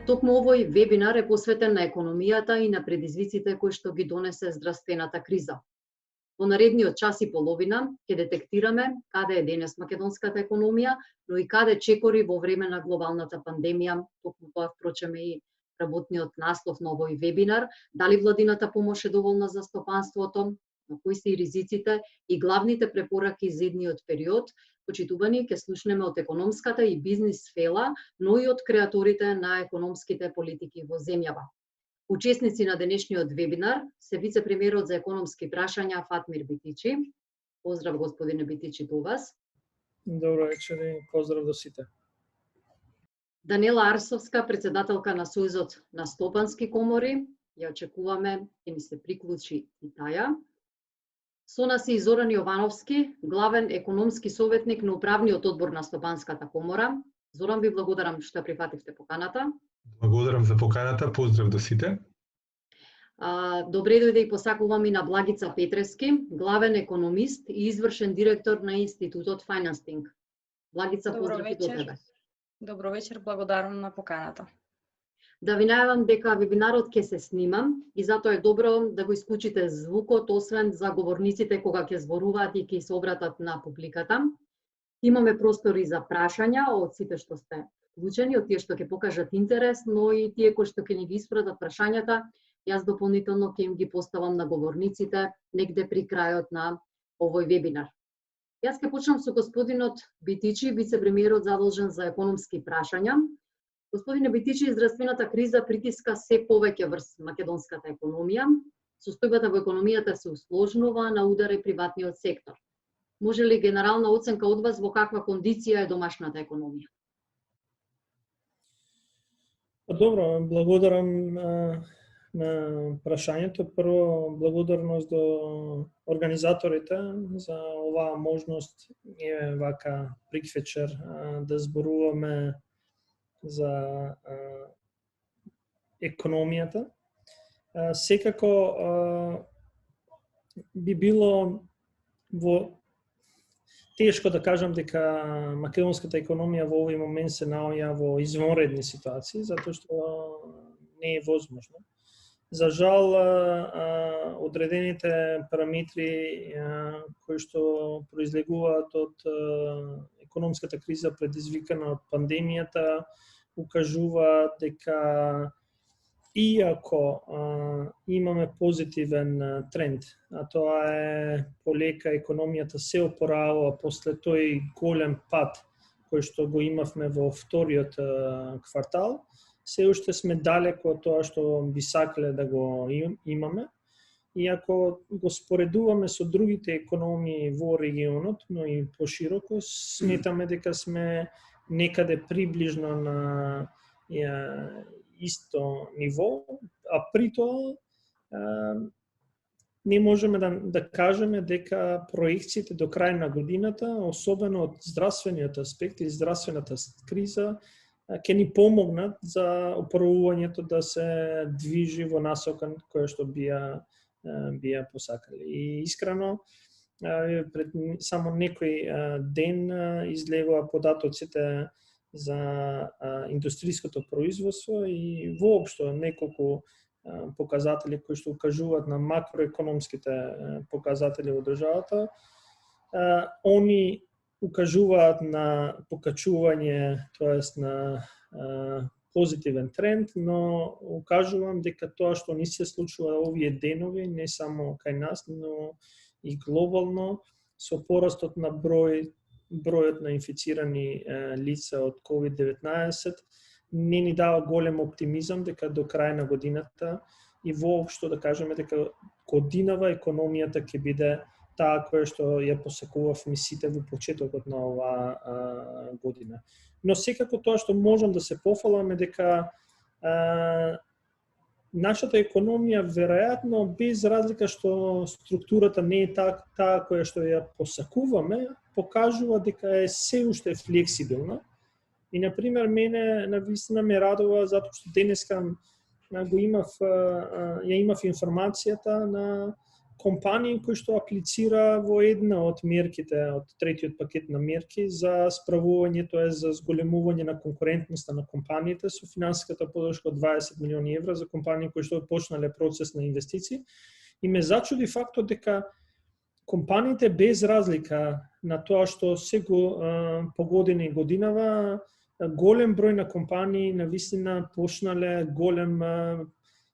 Токму овој вебинар е посветен на економијата и на предизвиците кои што ги донесе здравствената криза. Во наредниот час и половина ќе детектираме каде е денес македонската економија, но и каде чекори во време на глобалната пандемија. Токму тоа впрочем е и работниот наслов на овој вебинар. Дали владината помош е доволна за стопанството, на кои се и ризиците и главните препораки за идниот период. Почитувани, ќе слушнеме од економската и бизнис сфера, но и од креаторите на економските политики во земјава. Учесници на денешниот вебинар се вице-премиерот за економски прашања Фатмир Битичи. Поздрав господине Битичи до вас. Добро вечер и поздрав до сите. Данела Арсовска, председателка на Сојузот на стопански комори. Ја очекуваме ќе ни се приклучи и таја. Со нас е и Зоран Јовановски, главен економски советник на управниот одбор на Стопанската комора. Зоран, ви благодарам што прифативте поканата. Благодарам за поканата, поздрав до сите. Добре дојде и посакувам и на Благица Петрески, главен економист и извршен директор на Институтот Financing. Благица, поздрав и до тебе. Добро вечер, благодарам на поканата. Да ви најавам дека вебинарот ќе се снима и затоа е добро да го исклучите звукот, освен за говорниците кога ќе зборуваат и ќе се обратат на публиката. Имаме простори за прашања од сите што сте вклучени, од тие што ќе покажат интерес, но и тие кои што ќе ни ги испратат прашањата, јас дополнително ќе им ги поставам на говорниците негде при крајот на овој вебинар. Јас ќе почнам со господинот Битичи, вице-премиерот задолжен за економски прашања. Господине Битичи, здравствената криза притиска се повеќе врз македонската економија. Состојбата во економијата се усложнува, на удар е приватниот сектор. Може ли генерална оценка од вас во каква кондиција е домашната економија? Добро, благодарам на прашањето. Прво, благодарност до организаторите за оваа можност и вака приквечер да зборуваме за економијата. Секако би било тешко да кажам дека македонската економија во овој момент се наоѓа во извонредни ситуации, затоа што не е возможно. За жал, одредените параметри кои што произлегуваат од економската криза предизвикана од пандемијата укажуваат дека иако имаме позитивен тренд, а тоа е полека економијата се опоравува после тој голем пад кој што го имавме во вториот квартал, се уште сме далеко од тоа што би сакале да го имаме. Иако го споредуваме со другите економии во регионот, но и пошироко, сметаме дека сме некаде приближно на исто ниво, а при тоа не можеме да кажеме дека проекциите до крај на годината, особено од здравствениот аспект и здравствената криза, ќе ни помогнат за оправувањето да се движи во насока која што бија посакали. И искрено, пред само некој ден излегува податоците за индустријското производство и воопшто неколку показатели кои што укажуваат на макроекономските показатели во државата. Они укажуваат на покачување, тоест на позитивен тренд, но укажувам дека тоа што ни се случува овие денови, не само кај нас, но и глобално, со порастот на бројот на инфицирани лица од COVID-19, не ни дава голем оптимизам дека до крај на годината и воопшто да кажеме дека годинава економијата ќе биде таа која што ја посакувавме сите во почетокот на оваа година. Но секако тоа што можам да се пофалам е дека нашата економија веројатно без разлика што структурата не е таа која што ја посакуваме, покажува дека е се уште флексибилна. И на пример мене навистина ме радува затоа што денеска ја имав информацијата на компании кои што аплицира во една од мерките, од третиот пакет на мерки за справување, тоа е за зголемување на конкурентноста на компаниите со финансиската подршка од 20 милиони евра за компании кои што почнале процес на инвестиции. И ме зачуди фактот дека компаниите без разлика на тоа што се по година и годинава, голем број на компании навистина почнале голем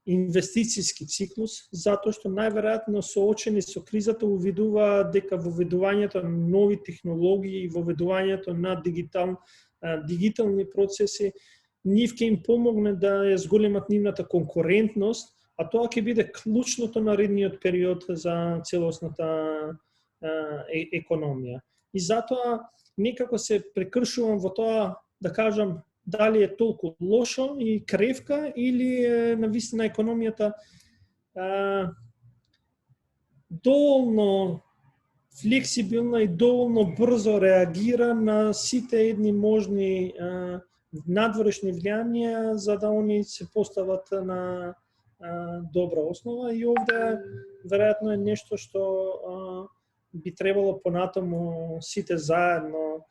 инвестицијски циклус, затоа што најверојатно соочени со кризата увидува дека воведувањето на нови технологии и воведувањето на дигитални процеси нив ќе им помогне да ја зголемат нивната конкурентност, а тоа ќе биде клучното наредниот период за целосната економија. И затоа некако се прекршувам во тоа да кажам дали е толку лошо и кревка или навистина економијата доволно флексибилна и доволно брзо реагира на сите едни можни надворешни влијанија за да они се постават на добра основа. И овде веројатно е нешто што би требало понатаму сите заедно,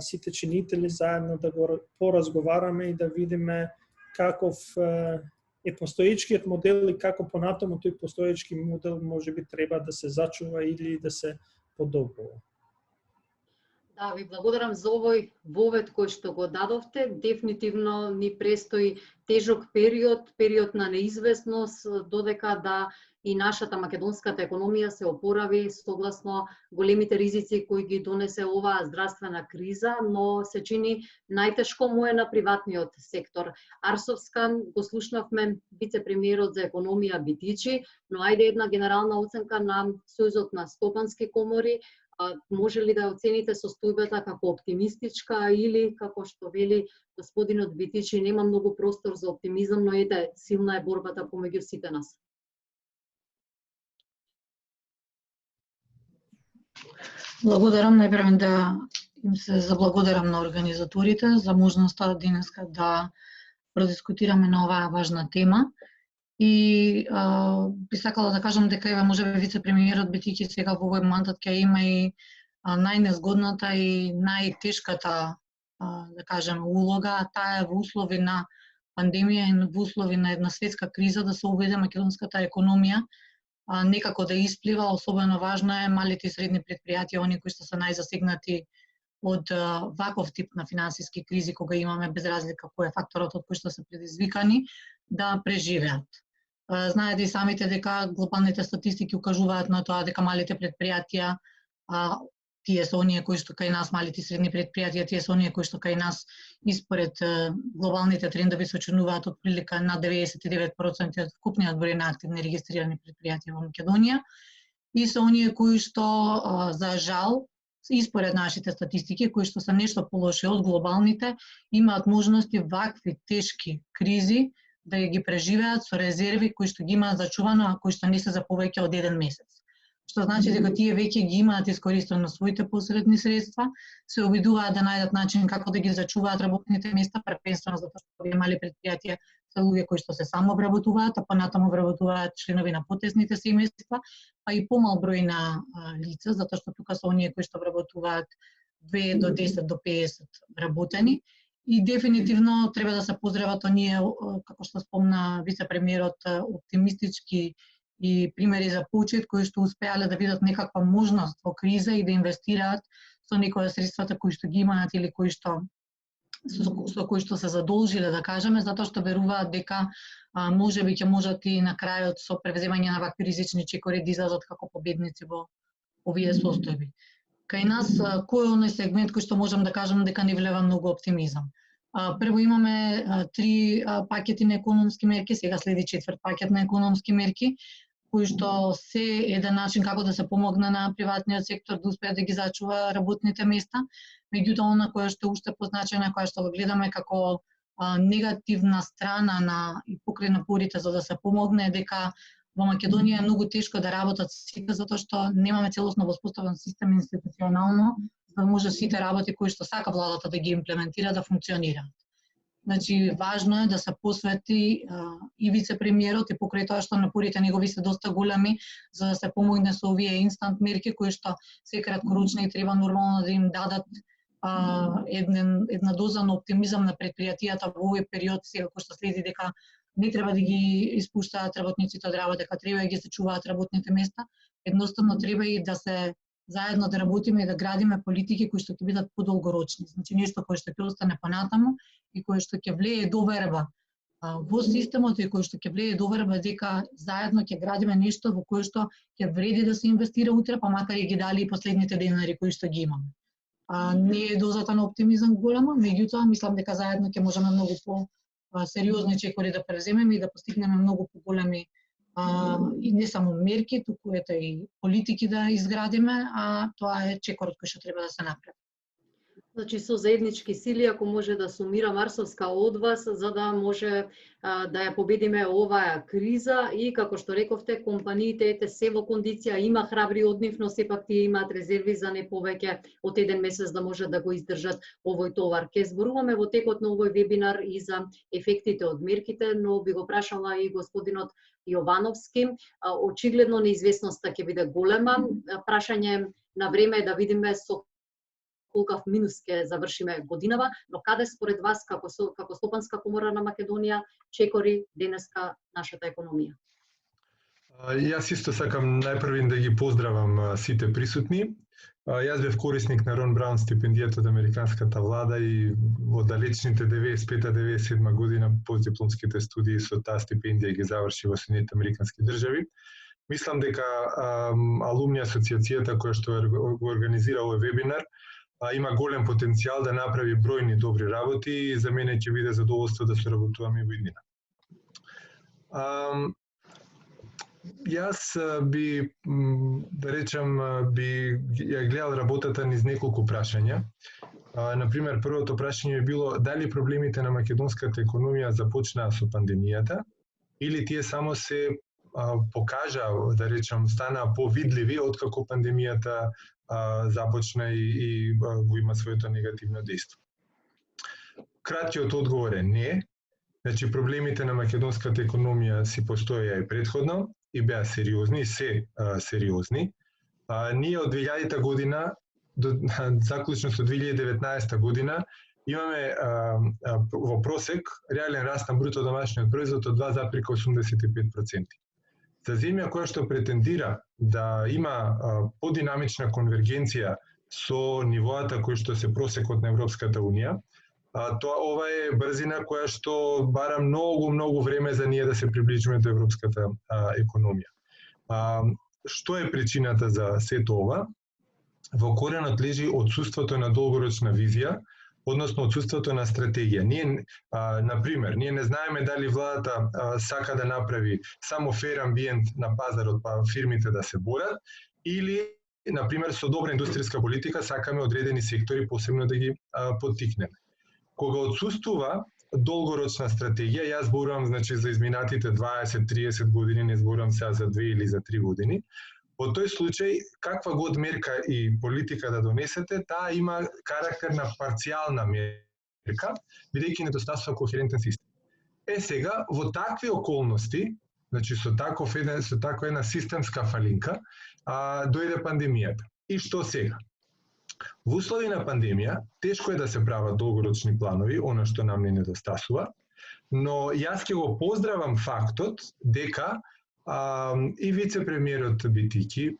сите чинители заедно да го поразговараме и да видиме каков е постоечкиот модел и како понатаму тој постоечки модел можеби треба да се зачува или да се подобрува. Да, ви благодарам за овој вовед кој што го дадовте. Дефинитивно ни престои тежок период на неизвестност, додека да и нашата македонската економија се опорави согласно големите ризици кои ги донесе оваа здравствена криза, но се чини најтешко му е на приватниот сектор. Арсовскан го слушнавме вице-премиерот за економија Битичи, но ајде една генерална оценка на Сојузот на стопански комори. Може ли да оцените состојбата како оптимистичка или, како што вели господинот Битичи, нема многу простор за оптимизам, но ете, силна е борбата помеѓу сите нас? Благодарам, најпрво да им се заблагодарам на организаторите за можноста денеска да продискутираме на оваа важна тема. И би сакала да кажам дека еве можеби вице-премиерот Битичи сега во овој мандат ќе има и најнезгодната и најтешката да кажем улога, а таа е во услови на пандемија и во услови на една светска криза да се уведе македонската економија некако да исплива. Особено важно е малите и средни предпријатија, оние кои што се најзасегнати од ваков тип на финансиски кризи кога имаме без разлика кој е факторот од кој што се предизвикани, да преживеат. Знаете и самите дека глобалните статистики укажуваат на тоа дека малите предпријатија, тие се оние кои што кај нас, малите и средни предпријатија, тие се оние кои што кај нас испоред глобалните трендови се очинуваат од прилика на 99% од вкупниот број на активни регистрирани предпријатија во Македонија и се оние кои што за жал испоред нашите статистики, кои што се нешто полоши од глобалните, имаат можности вакви тешки кризи да ги преживеат со резерви кои што ги имаат зачувано, а кои што не се за повеќе од 1 месец. Што значи дека тие веќе ги имаат искористено своите посредни средства, се обидуваат да најдат начин како да ги зачуваат работните места, првенствено затоа што овие мали предпријатија се луѓе кои што се само обработуваат, а понатаму обработуваат членови на потесните семејства, па и помал број на лица, затоа што тука се оние кои што обработуваат 2 до 10 до 50 вработени. И дефинитивно треба да се поздрават оние, како што спомна вице-премиерот, оптимистички и примери за почет кои што успеале да видат некаква можност во криза и да инвестираат со некои средствата кои што ги имаат или кои што со кои што се задолжиле, да кажеме, затоа што веруваат дека можеби ќе можат и на крајот со превземање на вакви ризични чекори да излезат како победници во овие состојби. Кај нас, кој е оној сегмент кој што можам да кажам дека не влева многу оптимизам? Прво имаме 3 пакети на економски мерки, сега следи 4 пакет на економски мерки, кои што се еден начин како да се помогне на приватниот сектор да успее да ги зачува работните места. Меѓутоа, она која што уште позначена, која што го гледаме како негативна страна на и покрај напорите за да се помогне, дека во Македонија е многу тешко да работат сите, затоа што немаме целосно воспоставен систем институционално, за да може сите работи кои што сака владата да ги имплементира да функционираат. Значи, важно е да се посвети и вице-премиерот и покрај тоа што напорите негови се доста големи, за да се помогне со овие инстант мерки кои што се краткорочни и треба нормално да им дадат една доза на оптимизам на предпријатијата во овој период, сега кој што следи дека не треба да ги испуштаат работниците од работа, дека треба да ги зачуваат работните места. Едноставно треба и да се заедно да работиме и да градиме политики кои што ќе бидат подолгорочни. Значи нешто кое што ќе остане понатаму и кое што ќе влие доверба во системот и кое што ќе влие доверба дека заедно ќе градиме нешто во кое што ќе вреди да се инвестира утре, па макар и ги дали и последните денари кои што ги имаме. Не е дозата на оптимизам голема, меѓутоа мислам дека заедно ќе можеме многу по-сериозни чекори да преземеме и да постигнеме многу поголеми и не само мерки, туку ете и политики да изградиме, а тоа е чекорот кој што треба да се направи. Значи, со заеднички сили, ако може да сумира Марсовска од вас, за да може да ја победиме оваа криза и, како што рековте, компаниите ете се во кондиција, има храбри од нив, но сепак тие имаат резерви за не повеќе од еден месец да може да го издржат овој товар. Ке зборуваме во текот на овој вебинар и за ефектите од мерките, но би го прашала и господинот Јовановски. Очигледно неизвестноста ќе биде голема. Прашање на време е да видиме со колкав минус ќе завршиме годинава, но каде според вас како Стопанска комора на Македонија чекори денеска нашата економија? Јас исто сакам најпрвин да ги поздравам сите присутни. Јас бев корисник на Рон Браун стипендијата од американската влада и во далечните 95-97 година постдипломските студии со таа стипендија ги заврши во Соединетите американски држави. Мислам дека алумни асоциацијата која што го организира овој вебинар има голем потенцијал да направи бројни добри работи и за мене ќе биде задоволство да соработуваме во иднина. Јас би, да речам, би ја гледал работата низ неколку прашања. Например, првото прашање би било дали проблемите на македонската економија започнаа со пандемијата или тие само се покажа, да речам, станаа повидливи откако пандемијата започна и го има своето негативно дејство. Краткиот одговор е не. Значи, проблемите на македонската економија си постоеја и претходно и беа сериозни, и се сериозни. Ние од 2000 година, заклучно со 2019 година, имаме во просек реален раст на бруто домашниот производ од 2,85%. За земја која што претендира да има подинамична конвергенција со нивоата кои што се просекот на Европската Унија, ова е брзина која што бара многу време за ние да се приближиме до европската економија. Што е причината за сето ова? Во коренот лежи отсуството на долгорочна визија, односно отсуството на стратегија. Ние, например, ние не знаеме дали владата сака да направи само фер амбиент на пазарот, па фирмите да се борат, или, например, со добра индустријска политика сакаме одредени сектори посебно да ги поттикнеме. Кога отсуствува долгорочна стратегија, јас зборувам значи за изминатите 20-30 години, не зборувам сега за 2 или за 3 години, во тој случај, каква год мерка и политика да донесете, таа има карактер на парцијална мерка, бидејќи недостасува кохерентен систем. Сега, во такви околности, значи со таква една системска фалинка, дојде пандемијата. И што сега? Во услови на пандемија, тешко е да се прават долгорочни планови, она што нам не недостасува, но јас ќе го поздравам фактот дека и вице-премиерот Битики,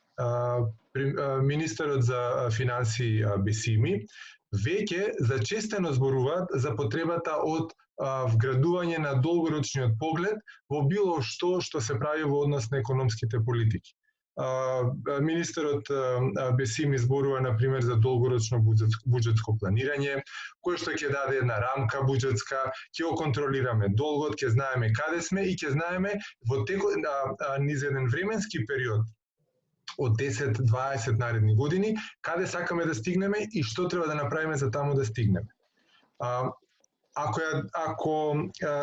министерот за финансии Бесими, веќе зачестено зборуваат за потребата од вградување на долгорочниот поглед во било што се прави во однос на економските политики. Министерот Бесими зборува, например, за долгорочно буџетско планирање, кој што ќе даде една рамка буџетска, ќе го контролираме долгот, ќе знаеме каде сме и ќе знаеме во текот низ еден временски период од 10-20 наредни години, каде сакаме да стигнеме и што треба да направиме за таму да стигнеме. Ако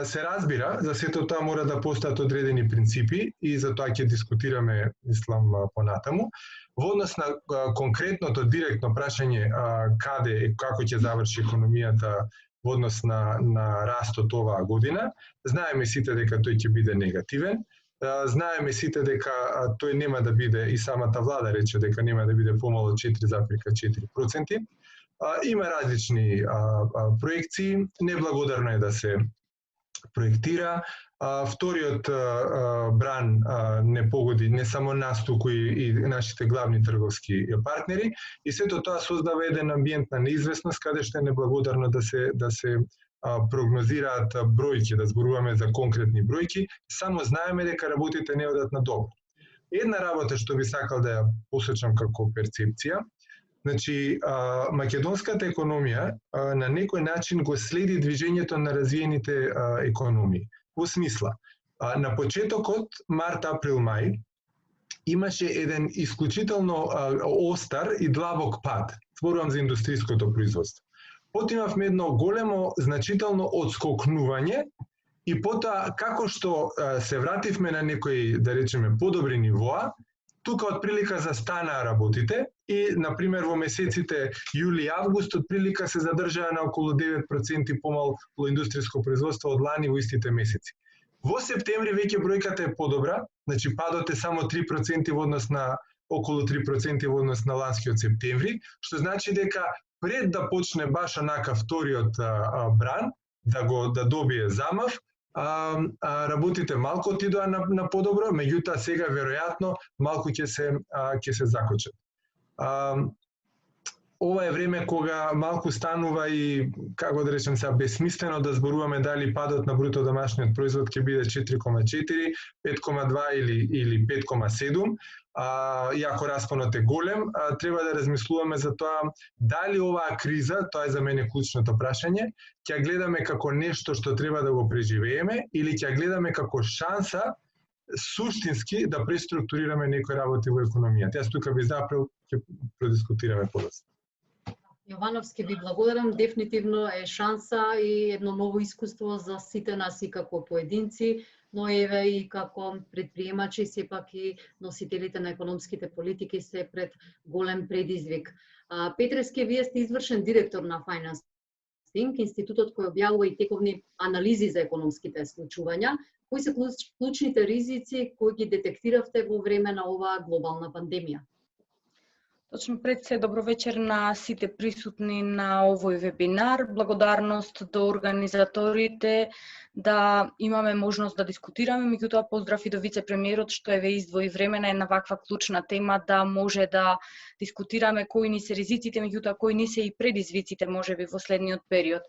се разбира, за сето тоа мора да постојат одредени принципи и за тоа ќе дискутираме, мислам, понатаму. Во однос на конкретното, директно прашање каде и како ќе заврши економијата во однос на растот оваа година. Знаеме сите дека тој ќе биде негативен. Знаеме сите дека тој нема да биде, и самата влада рече дека нема да биде помало од 4,4%. Има различни проекции, неблагодарно е да се проектира. Вториот бран не погоди не само нас, туку и нашите главни трговски партнери, и сето тоа создава еден амбиент на неизвестност, каде што е неблагодарно да се прогнозираат бројки, да зборуваме за конкретни бројки, само знаеме дека работите не одат на добро. Една работа што би сакал да ја посочам како перцепција, значи, македонската економија на некој начин го следи движењето на развиените економии. Во смисла, на почетокот, март, април, мај, имаше еден исклучително остар и длабок пад. Зборувам за индустријското производство. Потоа имавме едно големо, значително одскокнување, и потоа, како што се вративме на некои, да речеме, подобри нивоа, тука отприлика застанаа работите и, например, во месеците јули и август отприлика се задржаа на околу 9% помало индустријско производство од лани во истите месеци. Во септември веќе бројката е подобра, значи падот е само 3% во однос на околу 3% во однос на ланскиот септември, што значи дека пред да почне баш онака вториот бран, да добие замав, работите малку отидоа на подобро, меѓутоа сега веројатно малку ќе се закочат. Ова е време кога малку станува и, како да речем сега, бесмислено да зборуваме дали падот на бруто домашниот производ ќе биде 4,4, 5,2 или 5,7. Иако распонот е голем, треба да размислуваме за тоа дали оваа криза, тоа е за мене клучното прашање, ќе гледаме како нешто што треба да го преживееме или ќе гледаме како шанса суштински да преструктурираме некои работи во економијата. Јас тука би запрел, ќе продискутираме подоцна. Јовановски, ви благодарам. Дефинитивно е шанса и едно ново искуство за сите нас и како поединци, но еве и како предприемачи, сепак и носителите на економските политики се пред голем предизвик. Петрески, вие сте извршен директор на Finance Think, институтот кој објавува и тековни анализи за економските случувања. Кои се клучните ризици кои ги детектиравте во време на оваа глобална пандемија? Точно пред се, добро вечер на сите присутни на овој вебинар. Благодарност до организаторите да имаме можност да дискутираме, меѓутоа поздрав и до вице-премиерот што еве издвои време на една ваква клучна тема да може да дискутираме кои ни се ризиците, меѓутоа кои ни се и предизвиците можеби во следниот период.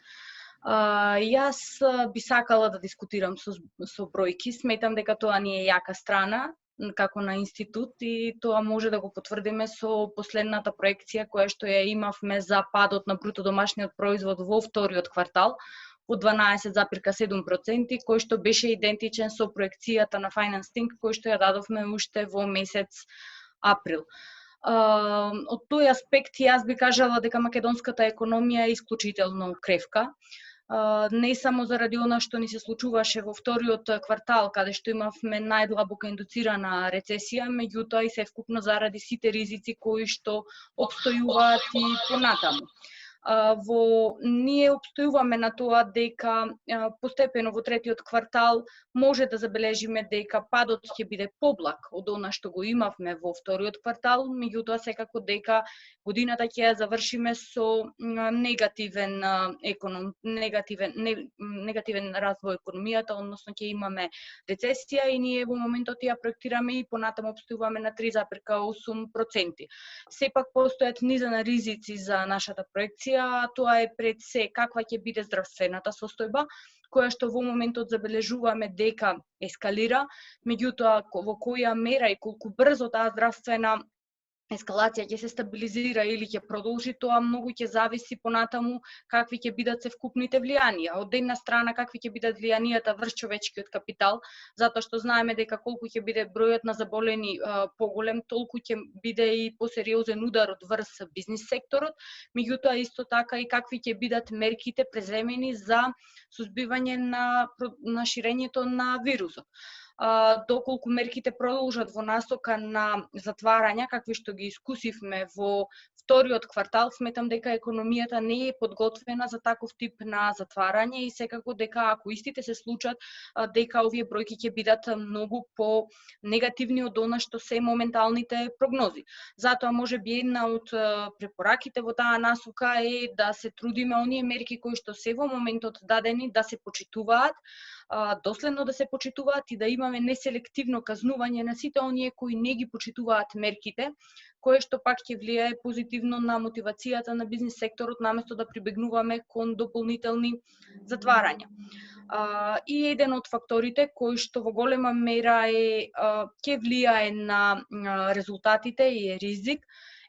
Јас би сакала да дискутирам со бројки, сметам дека тоа ни е јака страна како на институт и тоа може да го потврдиме со последната проекција која што ја имавме за падот на бруто домашниот производ во вториот квартал од 12,7%, кој што беше идентичен со проекцијата на Finance Think кој што ја дадовме уште во месец април. Од тој аспект јас би кажала дека македонската економија е исклучително кревка. Не само заради она што ни се случуваше во вториот квартал, каде што имавме најдлабока индуцирана рецесија, меѓутоа и севкупно заради сите ризици кои што обстојуваат и понатаму. Ние обстојуваме на тоа дека постепено во третиот квартал може да забележиме дека падот ќе биде поблаг од она што го имавме во вториот квартал, меѓутоа секако дека годината ќе ја завршиме со негативен развој економијата, односно ќе имаме рецесија и ние во моментот ја проектираме и понатаму обстојуваме на 3,8%. Сепак постојат низа на ризици за нашата проекција. Тоа е пред се каква ќе биде здравствената состојба, која што во моментот забележуваме дека ескалира, меѓутоа во која мера и колку брзо таа здравствена ескалација ќе се стабилизира или ќе продолжи, тоа многу ќе зависи понатаму какви ќе бидат севкупните влијанија. Од една страна какви ќе бидат влијанијата врз човечкиот капитал, затоа што знаеме дека колку ќе биде бројот на заболени поголем, толку ќе биде и посериозен ударот врз бизнис секторот, меѓутоа исто така и какви ќе бидат мерките преземени за сузбивање на ширењето на вирусот. доколку мерките продолжат во насока на затварања, какви што ги искусивме во вториот квартал, сметам дека економијата не е подготвена за таков тип на затварање и секако дека ако истите се случат, дека овие бројки ќе бидат многу по негативни од она што се моменталните прогнози. Затоа можеби една од препораките во таа насока е да се трудиме оние мерки кои што се во моментот дадени да се почитуваат, доследно да се почитуваат и да имаме неселективно казнување на сите оние кои не ги почитуваат мерките, кое што пак ќе влијае позитивно на мотивацијата на бизнис секторот наместо да прибегнуваме кон дополнителни затварања. И еден од факторите кои што во голема мера ќе влијае на резултатите и е ризик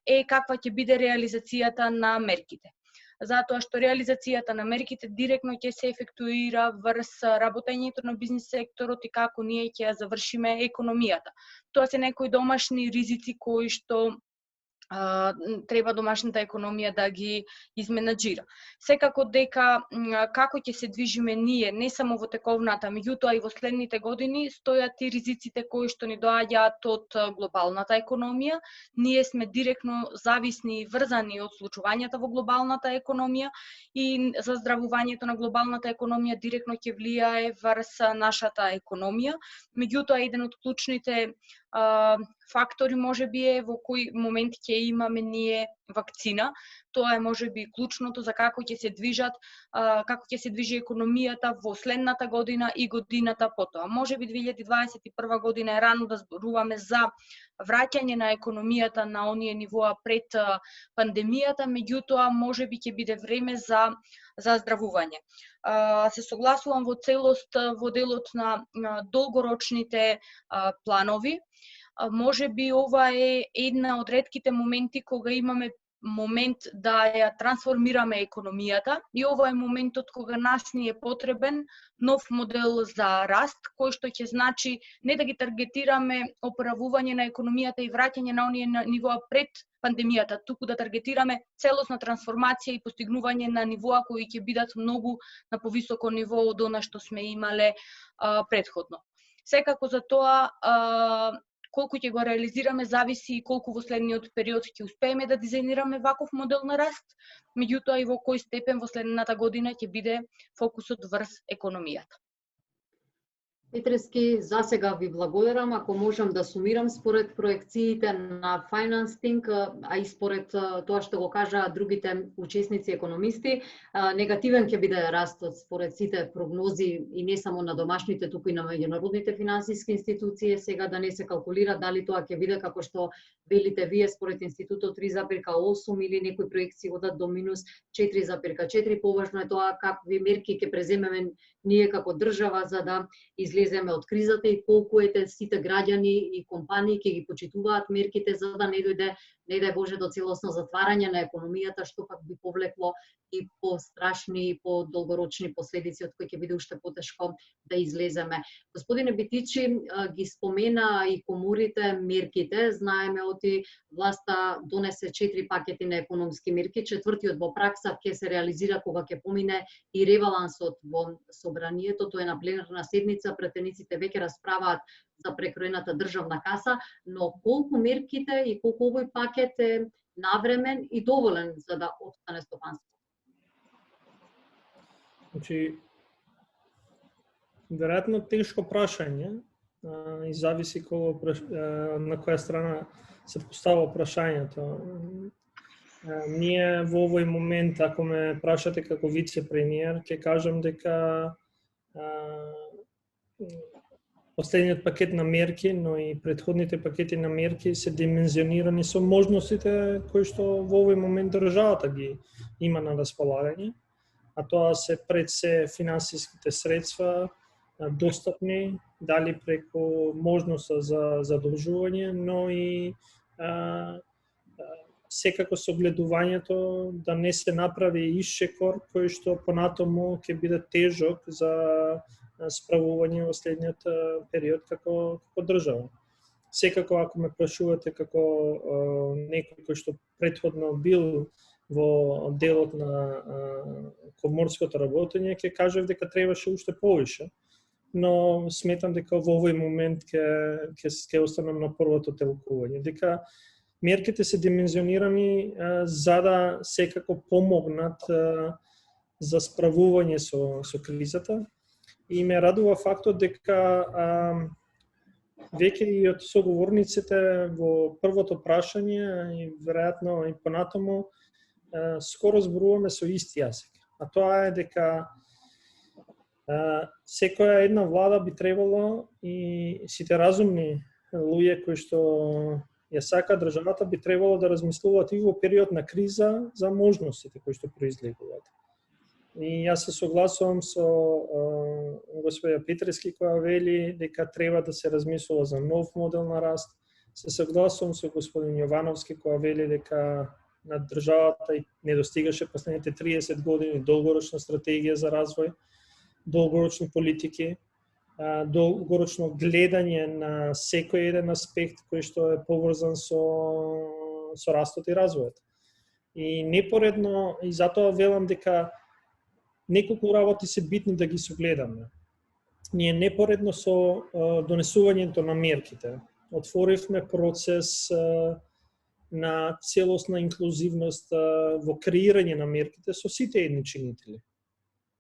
е каква ќе биде реализацијата на мерките. Затоа што реализацијата на мерките директно ќе се ефектуира врз работењето на бизнис секторот и како ние ќе ја завршиме економијата. Тоа се некои домашни ризици кои што треба домашната економија да ги изменаџира. Секако дека како ќе се движиме ние, не само во тековната, меѓутоа и во следните години, стојат и ризиците кои што ни доаѓаат од глобалната економија. Ние сме директно зависни и врзани од случувањата во глобалната економија и заздравувањето на глобалната економија директно ќе влијае врз нашата економија. Меѓутоа, еден од клучните фактори можеби е во кој момент ќе имаме ние вакцина. Тоа е можеби клучното за како ќе се движи економијата во следната година и годината потоа. Можеби 2021 година е рано да зборуваме за враќање на економијата на оние нивоа пред пандемијата, меѓутоа можеби ќе биде време за здравување. Се согласувам во целост во делот на долгорочните планови. Можеби ова е една од ретките моменти кога имаме момент да ја трансформираме економијата и ова е моментот кога нас ни е потребен нов модел за раст, кој што ќе значи не да ги таргетираме оправување на економијата и враќање на оние нивоа пред пандемијата, туку да таргетираме целосна трансформација и постигнување на нивоа кои ќе бидат многу на повисоко ниво од она што сме имале претходно. Секако за тоа колку ќе го реализираме зависи и колку во следниот период ќе успееме да дизајнираме ваков модел на раст, меѓутоа и во кој степен во следната година ќе биде фокусот врз економијата. Петрески, за сега ви благодарам. Ако можам да сумирам според проекциите на Financing, а и според тоа што го кажа другите учесници економисти, негативен ќе биде растот според сите прогнози и не само на домашните, туку и на меѓународните финансиски институции. Сега да не се калкулира дали тоа ќе биде како што велите вие според институтот 3,8 или некои проекции одат до минус 4,4. Поважно е тоа какви мерки ќе преземеме ние како држава за да излеземе од кризата и колку сите граѓани и компании ќе ги почитуваат мерките за да не дојде, не дај Боже, до целосно затварање на економијата, што пак би повлекло и пострашни и подолгорочни последици од кои ќе биде уште потешко да излеземе. Господине Битичи, ги спомена и коморите мерките. Знаеме оти власта донесе 4 пакети на економски мерки. Четвртиот во пракса ќе се реализира кога ќе помине и ребалансот во собранието. Тоа е на пленарна седница. Претениците веќе расправаат за прекроената државна каса, но колку мерките и колку овој пакет е навремен и доволен за да опстане стопанството? Значи, веројатно тешко прашање и зависи на која страна се постава прашањето. Ние во овој момент, ако ме прашате како вице-премиер, ќе кажам дека последниот пакет на мерки, но и претходните пакети на мерки се димензионирани со можностите кои што во овој момент државата ги има на располагање, а тоа се пред се финансиските средства достапни, дали преку можноста за задолжување, но и секако согледувањето да не се направи исчекор кој што понатаму ќе биде тежок за справување во следниот период како држава. Секако, ако ме прашувате како некој кој што претходно бил во делот на коморското работење, ќе кажев дека требаше уште повише. но сметам дека во овој момент ќе останам на првото телкување. Дека мерките се димензионирани за да секако помогнат за справување со кризата. И ме радува фактот дека веќе и од соговорниците во првото прашање и веројатно и понатаму скоро зборуваме со исти јазик. А тоа е дека секоја една влада би требало и сите разумни луѓе кои што ја сака државата би требало да размислуваат и во период на криза за можностите кои што произлегуваат. И јас се согласувам со господја Петрески која вели дека треба да се размислува за нов модел на раст. Се согласувам со господин Јовановски која вели дека на државата не достигаше последните 30 години долгорочна стратегија за развој, долгорочни политики, долгорочно гледање на секој еден аспект кој што е поврзан со растот и развојот. И непоредно, и затоа велам дека неколку работи се битни да ги согледаме. Ние непоредно со донесувањето на мерките отворивме процес на целосна инклузивност во креирање на мерките со сите едни чинители.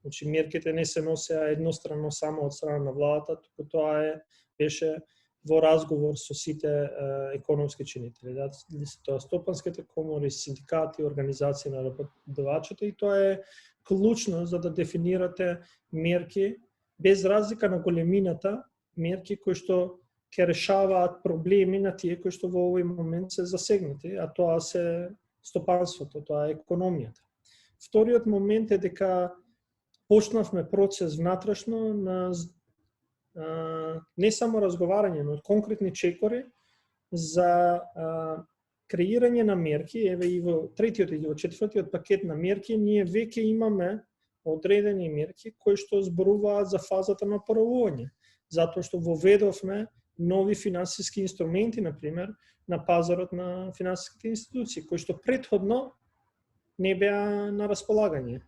Значи, мерките не се носеа едностранно само од страна на владата, туку тоа беше во разговор со сите економски чинители. Дали се тоа стопанските комори, синдикати, организации на работодавачите, и тоа е клучно за да дефинирате мерки без разлика на големината, мерки кои што ќе решаваат проблеми на тие кои што во овој момент се засегнати, а тоа се стопанството, тоа е економијата. Вториот момент е дека почнавме процес внатрешно на не само разговарање, но конкретни чекори за креирање на мерки. Еве и во третиот и во четвртиот пакет на мерки ние веќе имаме одредени мерки кои што зборуваат за фазата на оправување, затоа што воведовме нови финансиски инструменти, например, на пазарот на финансиските институции, кои што претходно не беа на располагање.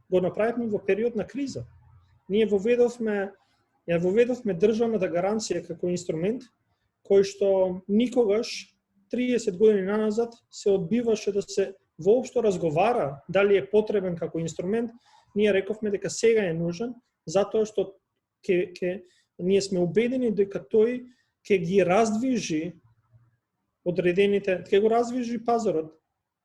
Го направивме во период на криза. Ние воведовме државната гаранција како инструмент, кој што никогаш 30 години назад се одбиваше да се воопшто разговара дали е потребен како инструмент. Ние рековме дека сега е нужен, затоа што ние сме убедени дека тој ќе ги раздвижи одредените, ќе го раздвижи пазарот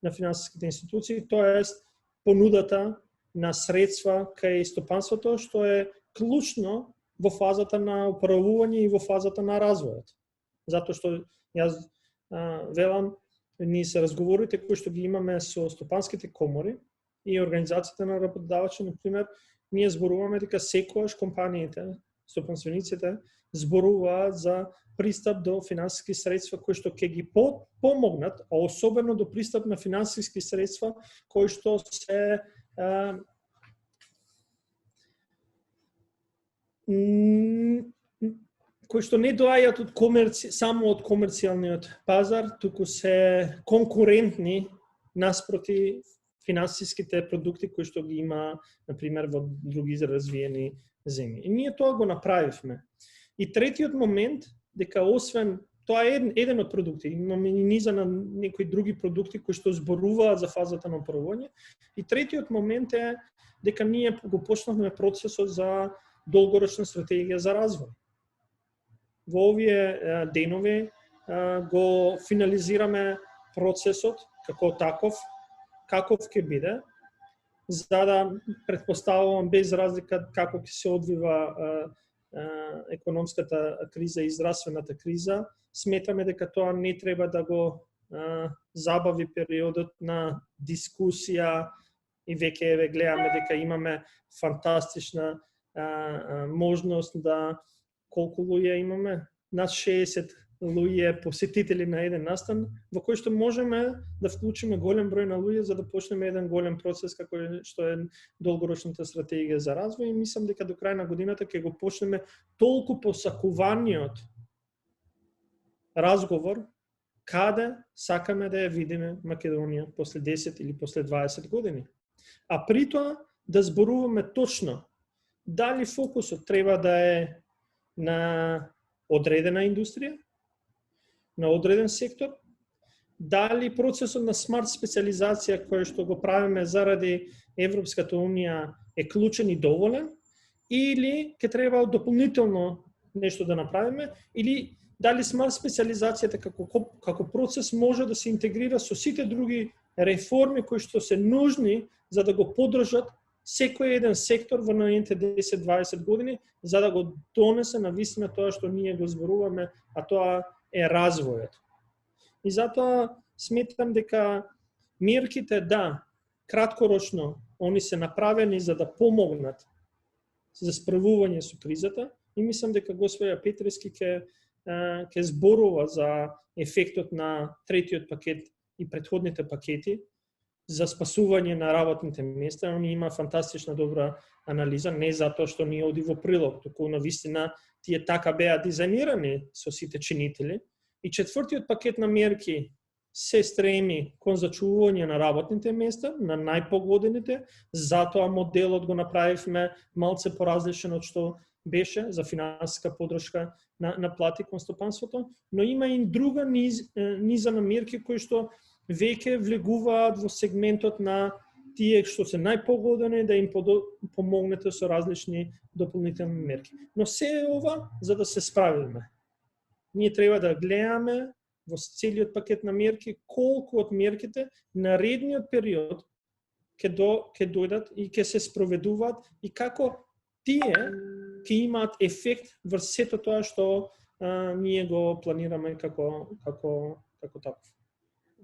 на финансиските институции, тоест понудата на средства кај стопанството, што е клучно во фазата на управување и во фазата на развојот. Затоа што јас велам, ние се разговорите кои што ги имаме со стопанските комори и организациите на работодавачи, например, ние зборуваме дека секогаш компаниите, стопанствениците зборуваат за пристап до финансиски средства кои што ќе ги помогнат, а особено до пристап на финансиски средства кои што се кои што не доаѓаат само од комерцијалниот пазар, туку се конкурентни наспроти финансиските продукти кои што ги има, например, во други развиени земји. И ние тоа го направивме. И третиот момент, дека освен тоа е еден од продукти, имаме и низа на некои други продукти кои што зборуваат за фазата на оправување. И третиот момент е дека ние го почнавме процесот за долгорочна стратегија за развој. Во овие денови го финализираме процесот како таков, каков ќе биде, за да претпоставувам без разлика како ќе се одвива економската криза и здравствената криза, сметаме дека тоа не треба да го забави периодот на дискусија и веќе гледаме дека имаме фантастична можност да колку луѓе имаме, над 60 луѓе посетители на еден настан, во кој што можеме да вклучиме голем број на луѓе за да почнеме еден голем процес како што е долгорочната стратегија за развој, и мислам дека до крај на годината ќе го почнеме толку посакуваниот разговор каде сакаме да ја видиме Македонија после 10 или после 20 години. А при тоа да зборуваме точно дали фокусот треба да е на одредена индустрија, на одреден сектор, дали процесот на смарт специализација кој што го правиме заради Европската Унија е клучен и доволен, или ќе треба дополнително нешто да направиме, или дали смарт специализацијата како процес може да се интегрира со сите други реформи кои што се нужни за да го поддржат секој еден сектор во наредните 10-20 години, за да го донесе на вистина тоа што ние го зборуваме, а тоа е развојот. И затоа сметам дека мерките, да, краткорочно, они се направени за да помогнат за справување со кризата, и мислам дека господја Петрески ќе зборува за ефектот на третиот пакет и претходните пакети за спасување на работните места. Он има фантастична добра анализа, не затоа што ни оди во прилог, туку навистина тие така беа дизајнирани со сите чинители. И четвртиот пакет на мерки се стреми кон зачувување на работните места, на најпогодените, затоа моделот го направивме малце поразличен од што беше за финансиска поддршка на плати кон стопанството, но има и друга низа на мерки кои што веќе влегуваат во сегментот на тие што се најпогодени, да им помогнете со различни дополнителни мерки. Но се е ова за да се справиме. Ние треба да гледаме во целиот пакет на мерки колку од мерките наредниот период ќе дојдат и ќе се спроведуваат и како тие ќе имаат ефект врз сето тоа што ние го планираме како таков.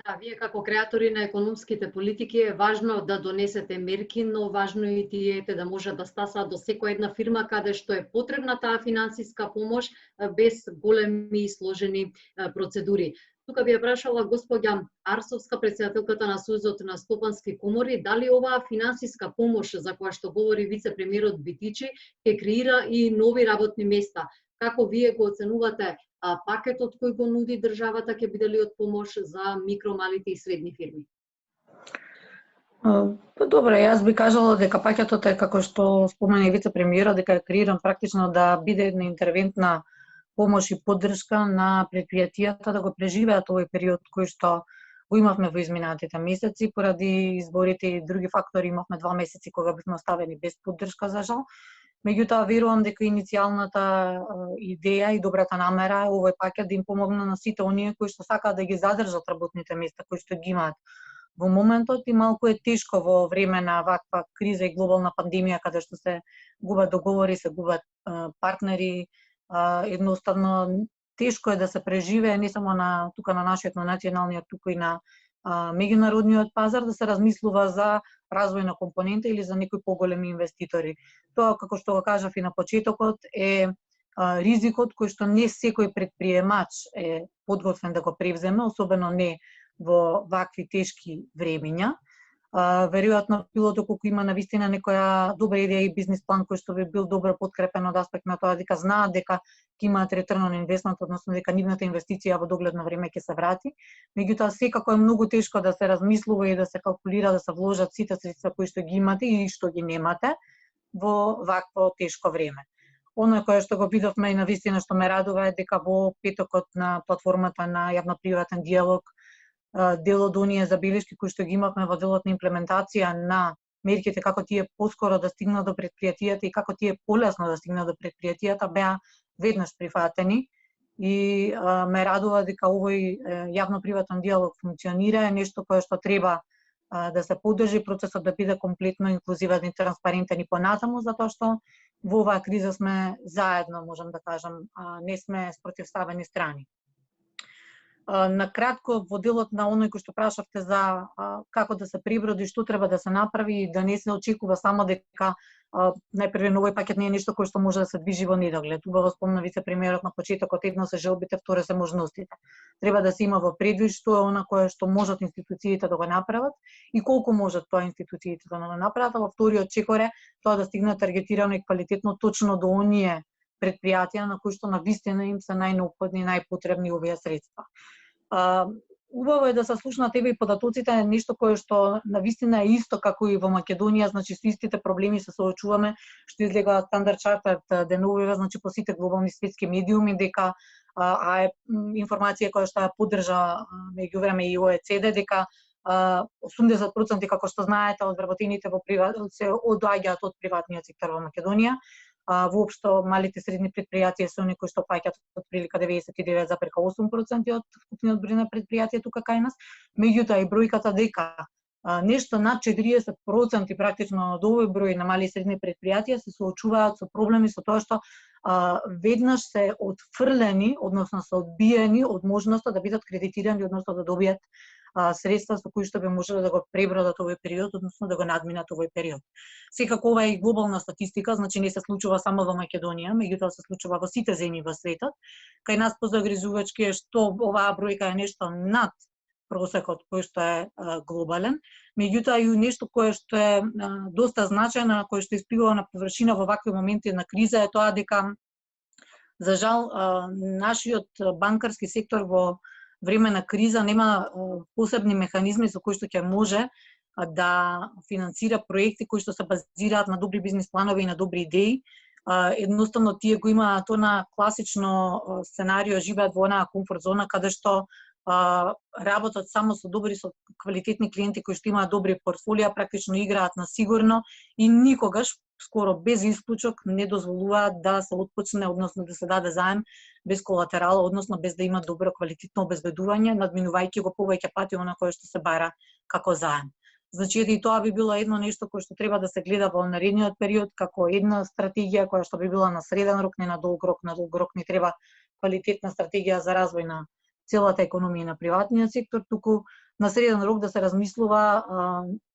Да, вие како креатори на економските политики е важно да донесете мерки, но важно и тие да можат да стасаат до секоја една фирма каде што е потребна таа финансиска помош без големи и сложени процедури. Тука би ја прашала господја Арсовска, председателката на Сојузот на стопански комори, дали оваа финансиска помош за која што говори вице-премиерот Битичи ќе креира и нови работни места. Како вие го оценувате пакетот кој го нуди државата, ќе биде ли од помош за микро, малите и средни фирми? Добре, јас би кажала дека пакетот е, како што спомена и вице-премиерот, дека е креиран практично да биде една интервентна помош и поддршка на предпријатијата да го преживеат овој период кој што го имавме во изминатите месеци. Поради изборите и други фактори имавме 2 месеци кога бевме оставени без поддршка, за жал. Меѓутоа, верувам дека иницијалната идеја и добрата намера е овој пакет да им помогне на сите оние кои што сакаат да ги задржат работните места, кои што ги имаат во моментот, и малку е тешко во време на ваква криза и глобална пандемија, каде што се губат договори, се губат партнери, едноставно тешко е да се преживее не само на тука на нашиот националниот, туку и на меѓународниот пазар, да се размислува за развој на компонента или за некои поголеми инвеститори. Тоа, како што го кажав и на почетокот, е ризикот кој што не секој предприемач е подготвен да го превземе, особено не во вакви тешки времиња. Веројатно пилото колку има навистина некоја добра идеја и бизнис план кој што би бил добро подкрепен од аспект на тоа дека знаат дека ќе имаат return on investment, односно дека нивната инвестиција во догледно време ќе се врати. Меѓутоа секако е многу тешко да се размислува и да се калкулира, да се вложат сите средства кои што ги имате и што ги немате во вакво тешко време. Оно кое што го видовме и навистина што ме радува е дека во петокот на платформата на јавно-приватен диалог дел од оние забелешки кои што ги имавме во делот на имплементација на мерките, како тие поскоро да стигнат до предпријатијата и како тие полесно да стигнат до предпријатијата, беа веднаш прифатени. И ме радува дека овој јавно-приватен диалог функционира, е нешто кое што треба да се поддржи, процесот да биде комплетно инклузивен и транспарентен и понатаму, затоа што во оваа криза сме заедно, можам да кажам, не сме спротивставени страни. На кратко, во делот на оној кој што прашавте за како да се преброди, што треба да се направи и да не се очекува само дека најпрвен овој пакет не е нешто кој што може да се движи во недоглед. Убаво спомна вице-премиерот на почетокот, едно се желбите, второ се можностите. Треба да се има во предвид што е она кое што можат институциите да го направат и колку можат тоа институциите да го направат, а во вториот чекор е тоа да стигне таргетирано и квалитетно точно до оние предпријатија на кои што навистина им се најнеопходни, најпотребни овие средства. убаво е да се слушна тебе и податоците, нешто кое што навистина е исто како и во Македонија, значи со истите проблеми се соочуваме, што излега Standard Chartered деновива, значи по сите глобални светски медиуми, дека е информација која што ја поддржа меѓувреме и ОЕЦД, дека 80% како што знаете од вработените во се одоаѓаат од приватниот сектор во Македонија. Воопшто малите и средни предпријатија се оние кои што паѓаат од прилика 99,8% од вкупниот број на предпријатија тука кај нас. Меѓутоа и бројката дека нешто над 40% практично од овој број на мали и средни предпријатија се соочуваат со проблеми со тоа што веднаш се отфрлени, односно се одбиени од можноста да бидат кредитирани, односно да добијат средства со кои што би можеле да го пребродат овој период, односно да го надминат овој период. Секако ова е и глобална статистика, значи не се случува само во Македонија, меѓутоа се случува во сите земји во светот. Кај нас позагрижувачки е што оваа бројка е нешто над просекот кој што е глобален, меѓутоа и нешто кое што е доста значајно, кое што испливува на површина во вакви моменти на криза е тоа дека за жал нашиот банкарски сектор во време на криза нема посебни механизми со кои што ќе може да финансира проекти кои што се базираат на добри бизнис планови и на добри идеи. Едноставно тие го имаат она класично сценарио, живеат во онаа комфорт зона каде што работат само со добри, со квалитетни клиенти кои што имаат добри портфолија, практично играат на сигурно и никогаш, скоро без исклучок, не дозволуваат да се отпочне, односно да се даде заем без колатерал, односно без да има добро квалитетно обезбедување, надминувајќи го повеќе пати она кое што се бара како заем. Значи, и тоа би било едно нешто кое што треба да се гледа во наредниот период, како една стратегија која што би била на среден рок, не на долг рок. На долг рок ни треба квалитетна стратегија за развој на целата економија на приватниот сектор, туку на среден рок да се размислува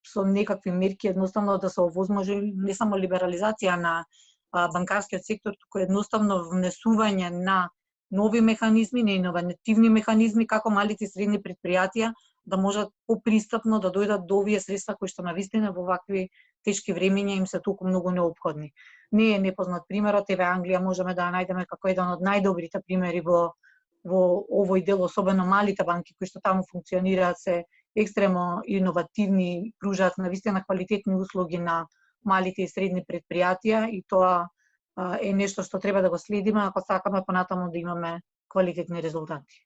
со некакви мерки, едноставно да се овозможи не само либерализација на банкарскиот сектор, туку едноставно внесување на нови механизми, на иновативни механизми, како малите и средни предпријатија да можат попристапно да дојдат до овие средства кои што навистина во вакви тешки времиња им се толку многу неопходни. Не е непознат примерот, еве Англија можеме да ја најдеме како еден од најдобрите примери во овој дел, особено малите банки кои што таму функционираат се екстремно иновативни, пружаат навистина квалитетни услуги на малите и средни предпријатија и тоа е нешто што треба да го следиме ако сакаме понатаму да имаме квалитетни резултати.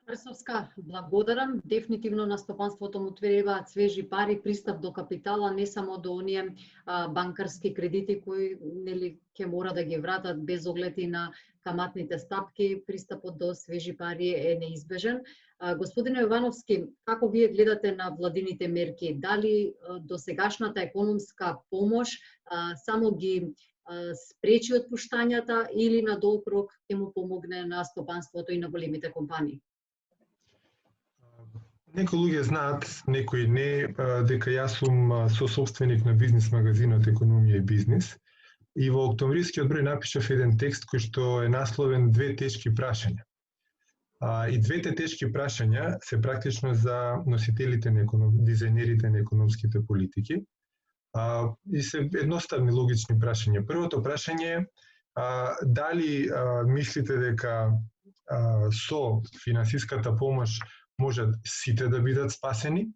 Крсовска, благодарам. Дефинитивно на стопанството му требаат свежи пари, пристап до капитала, не само до оние банкарски кредити кои нели ќе мора да ги вратат без оглед и на каматните стапки. Пристапот до свежи пари е неизбежен. Господине Јовановски, како вие гледате на владините мерки? Дали досегашната економска помош само ги спречи отпуштањата или на долг рок ќе му помогне на стопанството и на големите компании? Некои луѓе знаат, некои не, дека јас сум сособственик на бизнис магазинот Економија и бизнис. И во октомврискиот број напишав еден текст кој што е насловен "Две тешки прашања". И двете тешки прашања се практично за носителите на дизајнерите на економските политики. И се едноставни логични прашања. Првото прашање е дали мислите дека со финансиската помош можат сите да бидат спасени?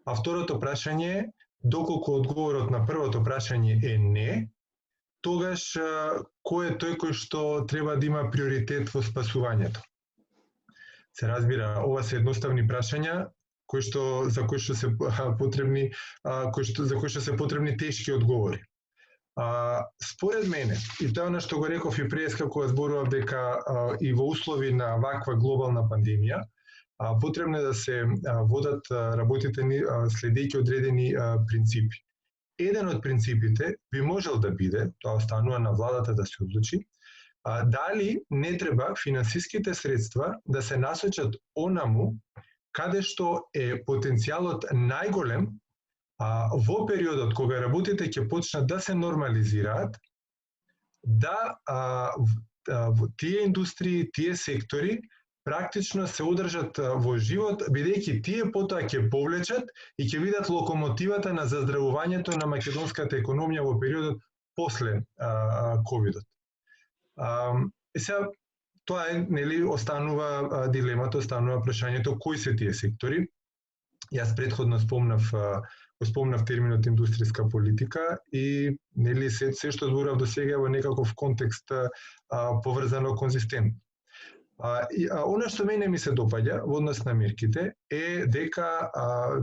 А второто прашање е доколку одговорот на првото прашање е не, тогаш кој е тој кој што треба да има приоритет во спасувањето? Се разбира, ова се едноставни прашања за кои што се потребни тешки одговори. Според мене, и тоа на што го реков и пред кога зборував дека и во услови на ваква глобална пандемија, потребно е да се водат работите ни следејќи одредени принципи. Еден од принципите би можел да биде, тоа останува на владата да се одлучи, дали не треба финансиските средства да се насочат онаму каде што е потенцијалот најголем во периодот кога работите ќе почнат да се нормализираат, да тие индустрии, тие сектори практично се одржат во живот, бидејќи тие потоа ќе повлечат и ќе видат локомотивата на заздравувањето на македонската економија во периодот после ковидот. Сега, Тоа е, нели, останува дилемата, останува прашањето кои се тие сектори. Јас претходно спомнав терминот индустријска политика и нели се што зборав до сега во некаков контекст поврзано конзистентно. Она што мене ми се допаѓа во однос на мерките е дека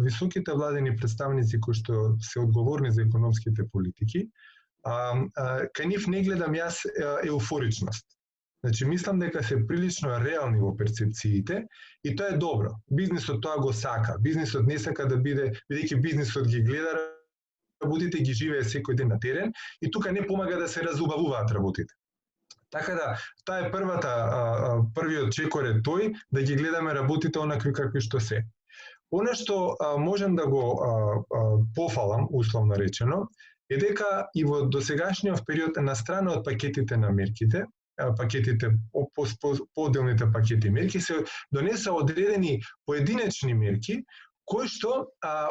високите владени представници кои што се одговорни за економските политики, кај нив не гледам јас еуфоричност. Значи, мислам дека се прилично реални во перцепциите и тоа е добро. Бизнисот тоа го сака. Бизнисот не сака да биде, бидејќи бизнисот ги гледа работите, ги живее секој ден на терен и тука не помага да се разубавуваат работите. Така да, тоа е првиот чекор е тој, да ги гледаме работите онакви какви што се. Она што можам да го пофалам, условно речено, е дека и во досегашниот период на страна од пакетите на мерките, поделните пакети мерки, се донеса одредени поединечни мерки, кои што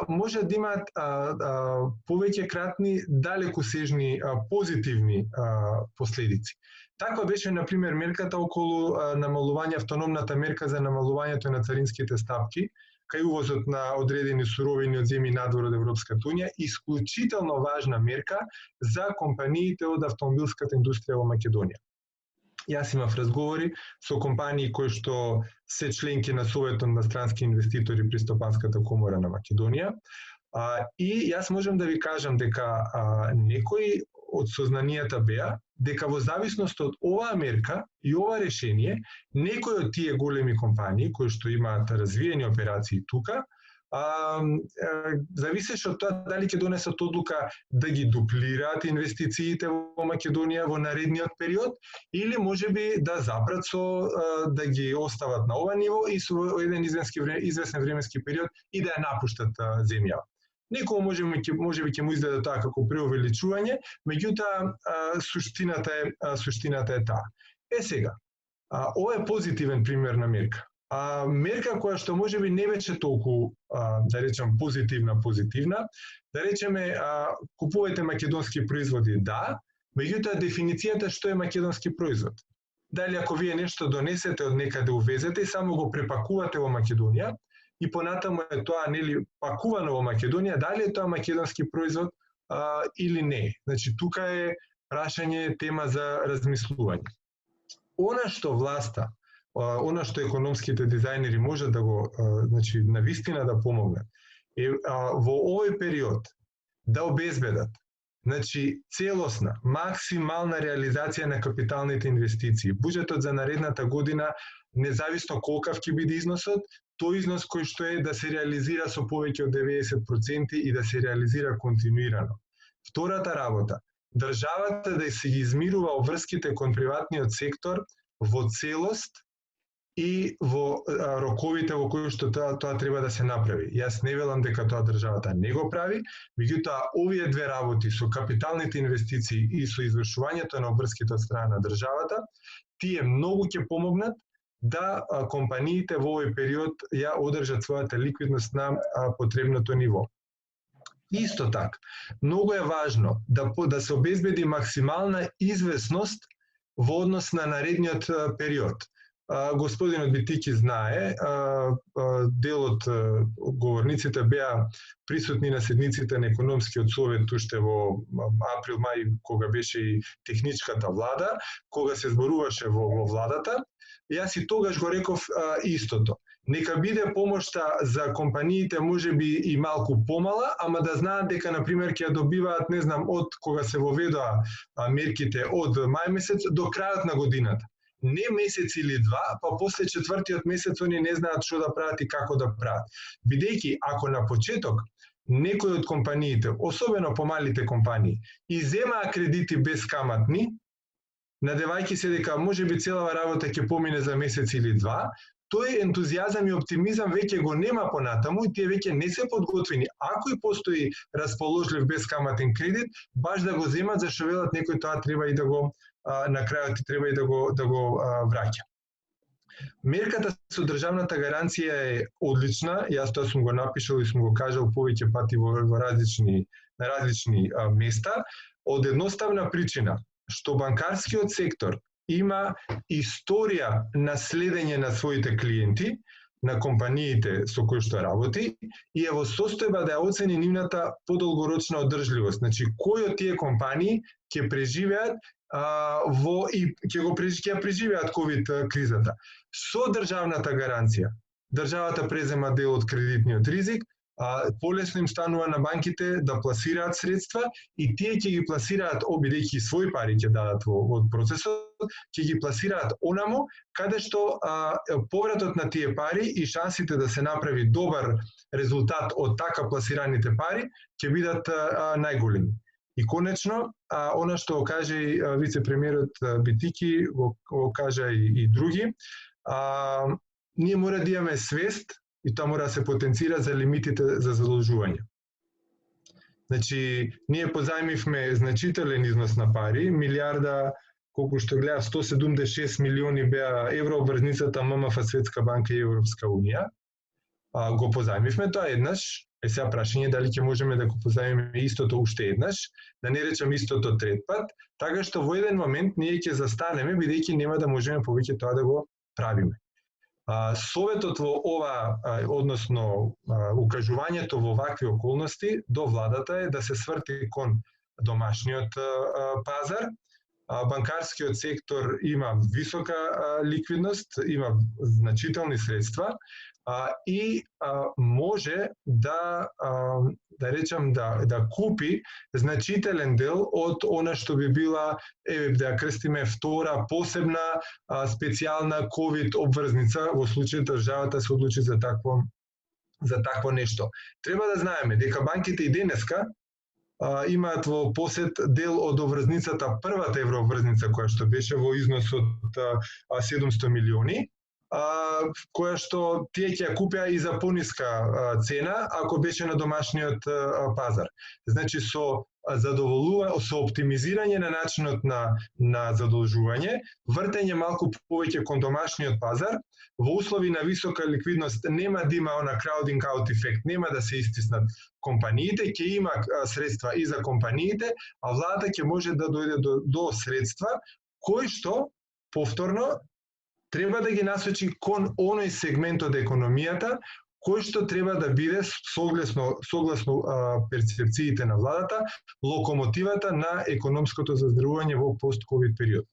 може да имаат повеќе кратни, далекосежни, позитивни последици. Таква беше, например, мерката околу намалување, автономната мерка за намалувањето на царинските стапки, кај увозот на одредени суровини од земји надвор од Европската унија, исклучително важна мерка за компаниите од автомобилската индустрија во Македонија. Јас имав разговори со компании кои што се членки на Советот на странски инвеститори при Стопанската комора на Македонија. И јас можам да ви кажам дека некои од сознанијата беа дека во зависност од оваа мерка и ова решение, некои од тие големи компании кои што имаат развиени операции тука, зависеше од тоа дали ќе донесат одлука да ги дуплираат инвестициите во Македонија во наредниот период или можеби да запрат со да ги остават на ова ниво и со еден известен временски период и да ја напуштат земјава. Некој можеби ќе му изгледа тоа како преувеличување, меѓутоа суштината е таа. Сега, ова е позитивен пример на мерка. Мерка која што можеби не беше толку, да речем, позитивна, да речеме, купувајте македонски производи, да, меѓутоа дефиницијата што е македонски производ. Дали ако вие нешто донесете од некаде увезете и само го препакувате во Македонија, и понатаму е тоа, нели, пакувано во Македонија, дали е тоа македонски производ или не. Значи, тука е прашање, тема за размислување. Она што власта, она што економските дизајнери може да го, значи, навистина да помогнат, е во овој период да обезбедат, значи, целосна, максимална реализација на капиталните инвестиции. Буџетот за наредната година, независно колкав ќе биде износот, тој износ кој што е да се реализира со повеќе од 90% и да се реализира континуирано. Втората работа, државата да се измирува обврските кон приватниот сектор во целост и во роковите во кои што тоа треба да се направи. Јас не велам дека тоа државата не го прави, меѓутоа овие две работи со капиталните инвестиции и со извршувањето на обврските од страна на државата, тие многу ќе помогнат да компаниите во овој период ја одржат својата ликвидност на потребното ниво. Исто така, многу е важно да се обезбеди максимална известност во однос на наредниот период. Господинот Битики знае, дел од говорниците беа присутни на седниците на економскиот совет уште во април-мај, кога беше и техничката влада, кога се зборуваше во владата. Јас и тогаш го реков истото. Нека биде помошта за компаниите можеби и малку помала, ама да знаат дека, например, ќе добиваат, не знам, од кога се воведоа мерките од мај месец до крајот на годината. Не месец или два, па после четвртиот месец они не знаат што да прават и како да прават. Бидејќи, ако на почеток некој од компаниите, особено помалите компании, иземаа кредити безкаматни, надевајќи се дека можеби целава работа ќе помине за месец или два, тој ентузијазам и оптимизам веќе го нема понатаму и тие веќе не се подготвени. Ако и постои расположлив безкаматен кредит, баш да го земат, зашто велат некој тоа треба и да го на крајот треба и да го враќа. Мерката со државната гаранција е одлична, јас тоа сум го напишал и сум го кажал повеќе пати на различни места, од едноставна причина што банкарскиот сектор има историја на следење на своите клиенти, на компаниите со кои што работи и е во состојба да ја оцени нивната подолгорочна одржливост. Значи, кои од тие компании ќе преживеат ќе преживеат ковид кризата. Со државната гаранција, државата презема дел од кредитниот ризик, полесно им станува на банките да пласираат средства и тие ќе ги пласираат, бидејќи своји пари ќе дадат во процесот, ќе ги пласираат онамо каде што повратот на тие пари и шансите да се направи добар резултат од така пласираните пари ќе бидат најголеми. И конечно, она што каже и вице-премиерот Битики, го кажа и други, ние мора да имаме свест и тоа мора да се потенцира за лимитите за задолжување. Значи, ние позајмивме значителен износ на пари, милиарда, колку што гледав, 176 милиони беа еврообврзницата ММФ, Светска банка и Европска унија. Го позајмивме тоа еднаш, сега прашање дали ќе можеме да го позајмиме истото уште еднаш, да не речам истото трет пат, така што во еден момент ние ќе застанеме, бидејќи нема да можеме повеќе тоа да го правиме. Советот во ова, односно укажувањето во вакви околности до владата е да се сврти кон домашниот пазар. Банкарскиот сектор има висока ликвидност, има значителни средства и може да речам да купи значителен дел од она што би била, да ја крстиме, втора посебна специјална ковид обврзница во случај државата се одлучи за такво нешто. Треба да знаеме дека банките и денеска имаат во посед дел од обврзницата, првата еврообврзница која што беше во износ од 700 милиони, која што тие ќе ја купеа и за пониска цена ако беше на домашниот пазар. Значи со оптимизирање на начинот на задолжување, вртење малку повеќе кон домашниот пазар, во услови на висока ликвидност нема да има она crowding out ефект, нема да се истиснат компаниите, ќе има средства и за компаниите, а владата ќе може да дојде до средства кои што повторно треба да ги насочи кон оној сегмент од економијата кој што треба да биде согласно перцепциите на владата локомотивата на економското заздравување во пост-ковид период.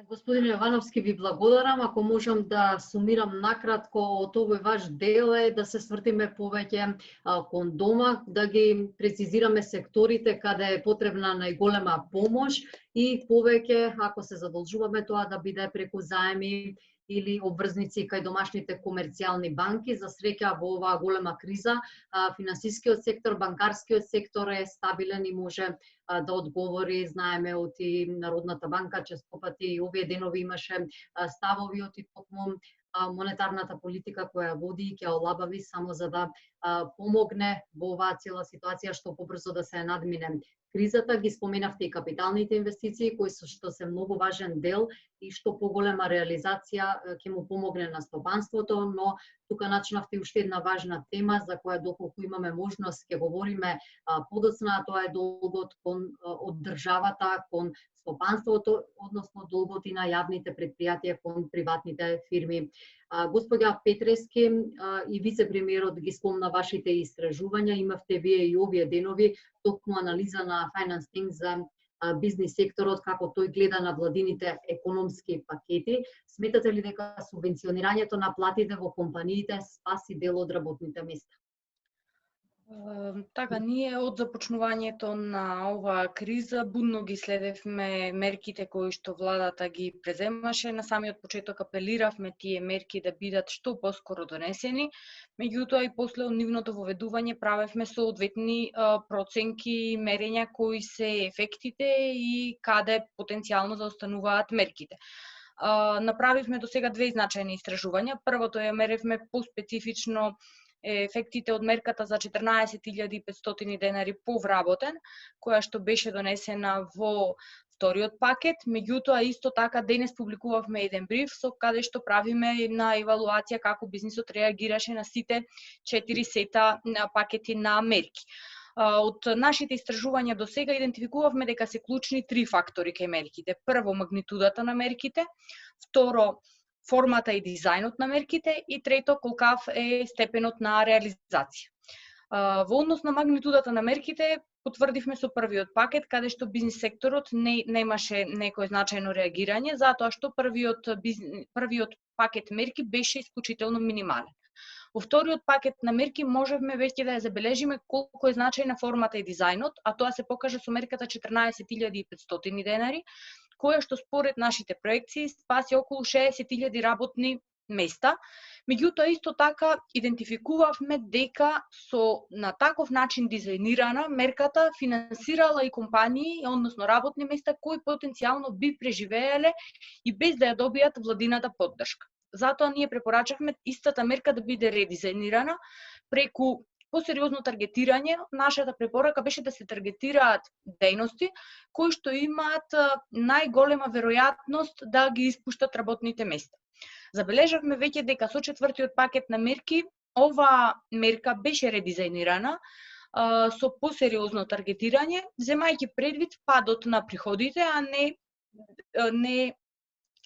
Господин Јовановски, ви благодарам. Ако можам да сумирам накратко од овој ваш дел е да се свртиме повеќе кон дома, да ги прецизираме секторите каде е потребна најголема помош и повеќе, ако се задолжуваме, тоа да биде преку заеми или обврзници кај домашните комерцијални банки. За среќа во оваа голема криза, финансискиот сектор, банкарскиот сектор е стабилен и може да одговори. Знаеме од и Народната банка често пати овие денови имаше ставови од и токму монетарната политика која води и ќе олабави само за да помогне во оваа цела ситуација што побрзо да се надмине кризата. Ги споменавте и капиталните инвестиции кои што се многу важен дел и што поголема реализација ќе му помогне на стопанството, но тука начнавте уште една важна тема за која доколку имаме можност ќе говориме подоцна, тоа е долгот од државата кон стопанството, односно долгот и на јавните предпријатија кон приватните фирми. Господја Петрески и вице-премиерот ги спомна вашите истражувања, имавте вие и овие денови токму анализа на Finance Things за бизнис секторот, како тој гледа на владините економски пакети. Сметате ли дека субвенционирањето на платите во компаниите спаси дел од работните места? Така, ние од започнувањето на оваа криза будно ги следевме мерките кои што владата ги преземаше. На самиот почеток апелиравме тие мерки да бидат што поскоро донесени, меѓутоа и после од нивното воведување правевме соодветни проценки и мерења кои се ефектите и каде потенцијално заостануваат мерките. Направивме до сега две значајни истражувања. Првото ја меревме поспецифично ефектите од мерката за 14.500 денари по вработен, која што беше донесена во вториот пакет, меѓутоа исто така денес публикувавме еден бриф со каде што правиме една евалуација како бизнисот реагираше на сите 4 сета пакети на мерки. Од нашите истражувања до сега идентификувавме дека се клучни 3 фактори кај мерките. Прво, магнитудата на мерките, второ, формата и дизајнот на мерките и трето, колкав е степенот на реализација. Во однос на магнитудата на мерките, потврдивме со првиот пакет, каде што бизнис секторот немаше некој значајно реагирање, затоа што првиот пакет мерки беше исклучително минимален. Во вториот пакет на мерки можевме веќе да ја забележиме колку е значајна формата и дизајнот, а тоа се покажа со мерката 14.500 денари, која што според нашите проекции спаси околу 60.000 работни места. Меѓутоа, исто така, идентификувавме дека на таков начин дизајнирана мерката финансирала и компании, односно работни места, кои потенцијално би преживееле и без да ја добијат владината поддршка. Затоа ние препорачавме истата мерка да биде редизајнирана преку посериозно таргетирање. Нашата препорака беше да се таргетираат дејности кои што имаат најголема веројатност да ги испуштат работните места. Забележавме веќе дека со четвртиот пакет на мерки ова мерка беше редизајнирана со посериозно таргетирање, земајќи предвид падот на приходите, а не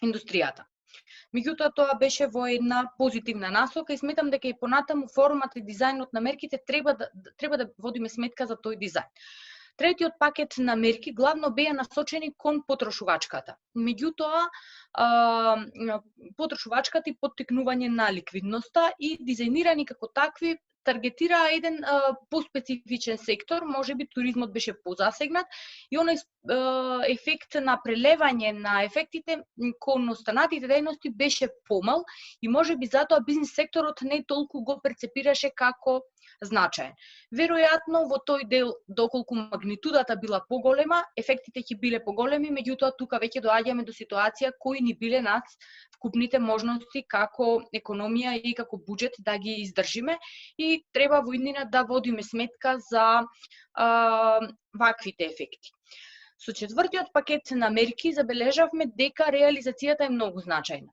индустријата. Меѓутоа, тоа беше во една позитивна насока и сметам дека и понатаму формата и дизајнот на мерките треба да водиме сметка за тој дизајн. Третиот пакет на мерки главно беа насочени кон потрошувачката. Меѓутоа, потрошувачката и поттикнување на ликвидноста и дизајнирани како такви таргетираа еден поспецифичен сектор, можеби туризмот беше позасегнат и оној ефект на прелевање на ефектите кон останатите дејности беше помал и можеби затоа бизнис секторот не толку го перцепираше како значаен. Веројатно во тој дел, доколку магнитудата била поголема, ефектите ќе биле поголеми, меѓутоа тука веќе доаѓаме до ситуација кои ни биле над вкупните можности како економија и како буџет да ги издржиме и треба во иднина да водиме сметка за ваквите ефекти. Со четвртиот пакет на мерки забележавме дека реализацијата е многу значајна.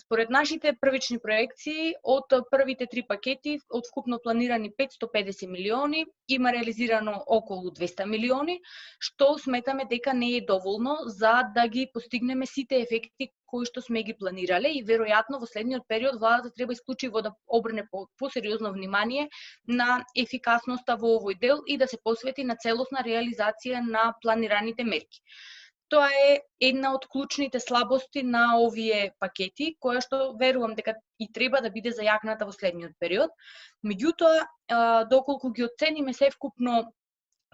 Според нашите првични проекции, од првите 3 пакети, од вкупно планирани 550 милиони, има реализирано околу 200 милиони, што сметаме дека не е доволно за да ги постигнеме сите ефекти кои што сме ги планирале и веројатно во следниот период владата треба исклучиво да обрне посериозно внимание на ефикасноста во овој дел и да се посвети на целосна реализација на планираните мерки. Тоа е една од клучните слабости на овие пакети, која што верувам дека и треба да биде зајакната во следниот период. Меѓутоа, доколку ги оцениме севкупно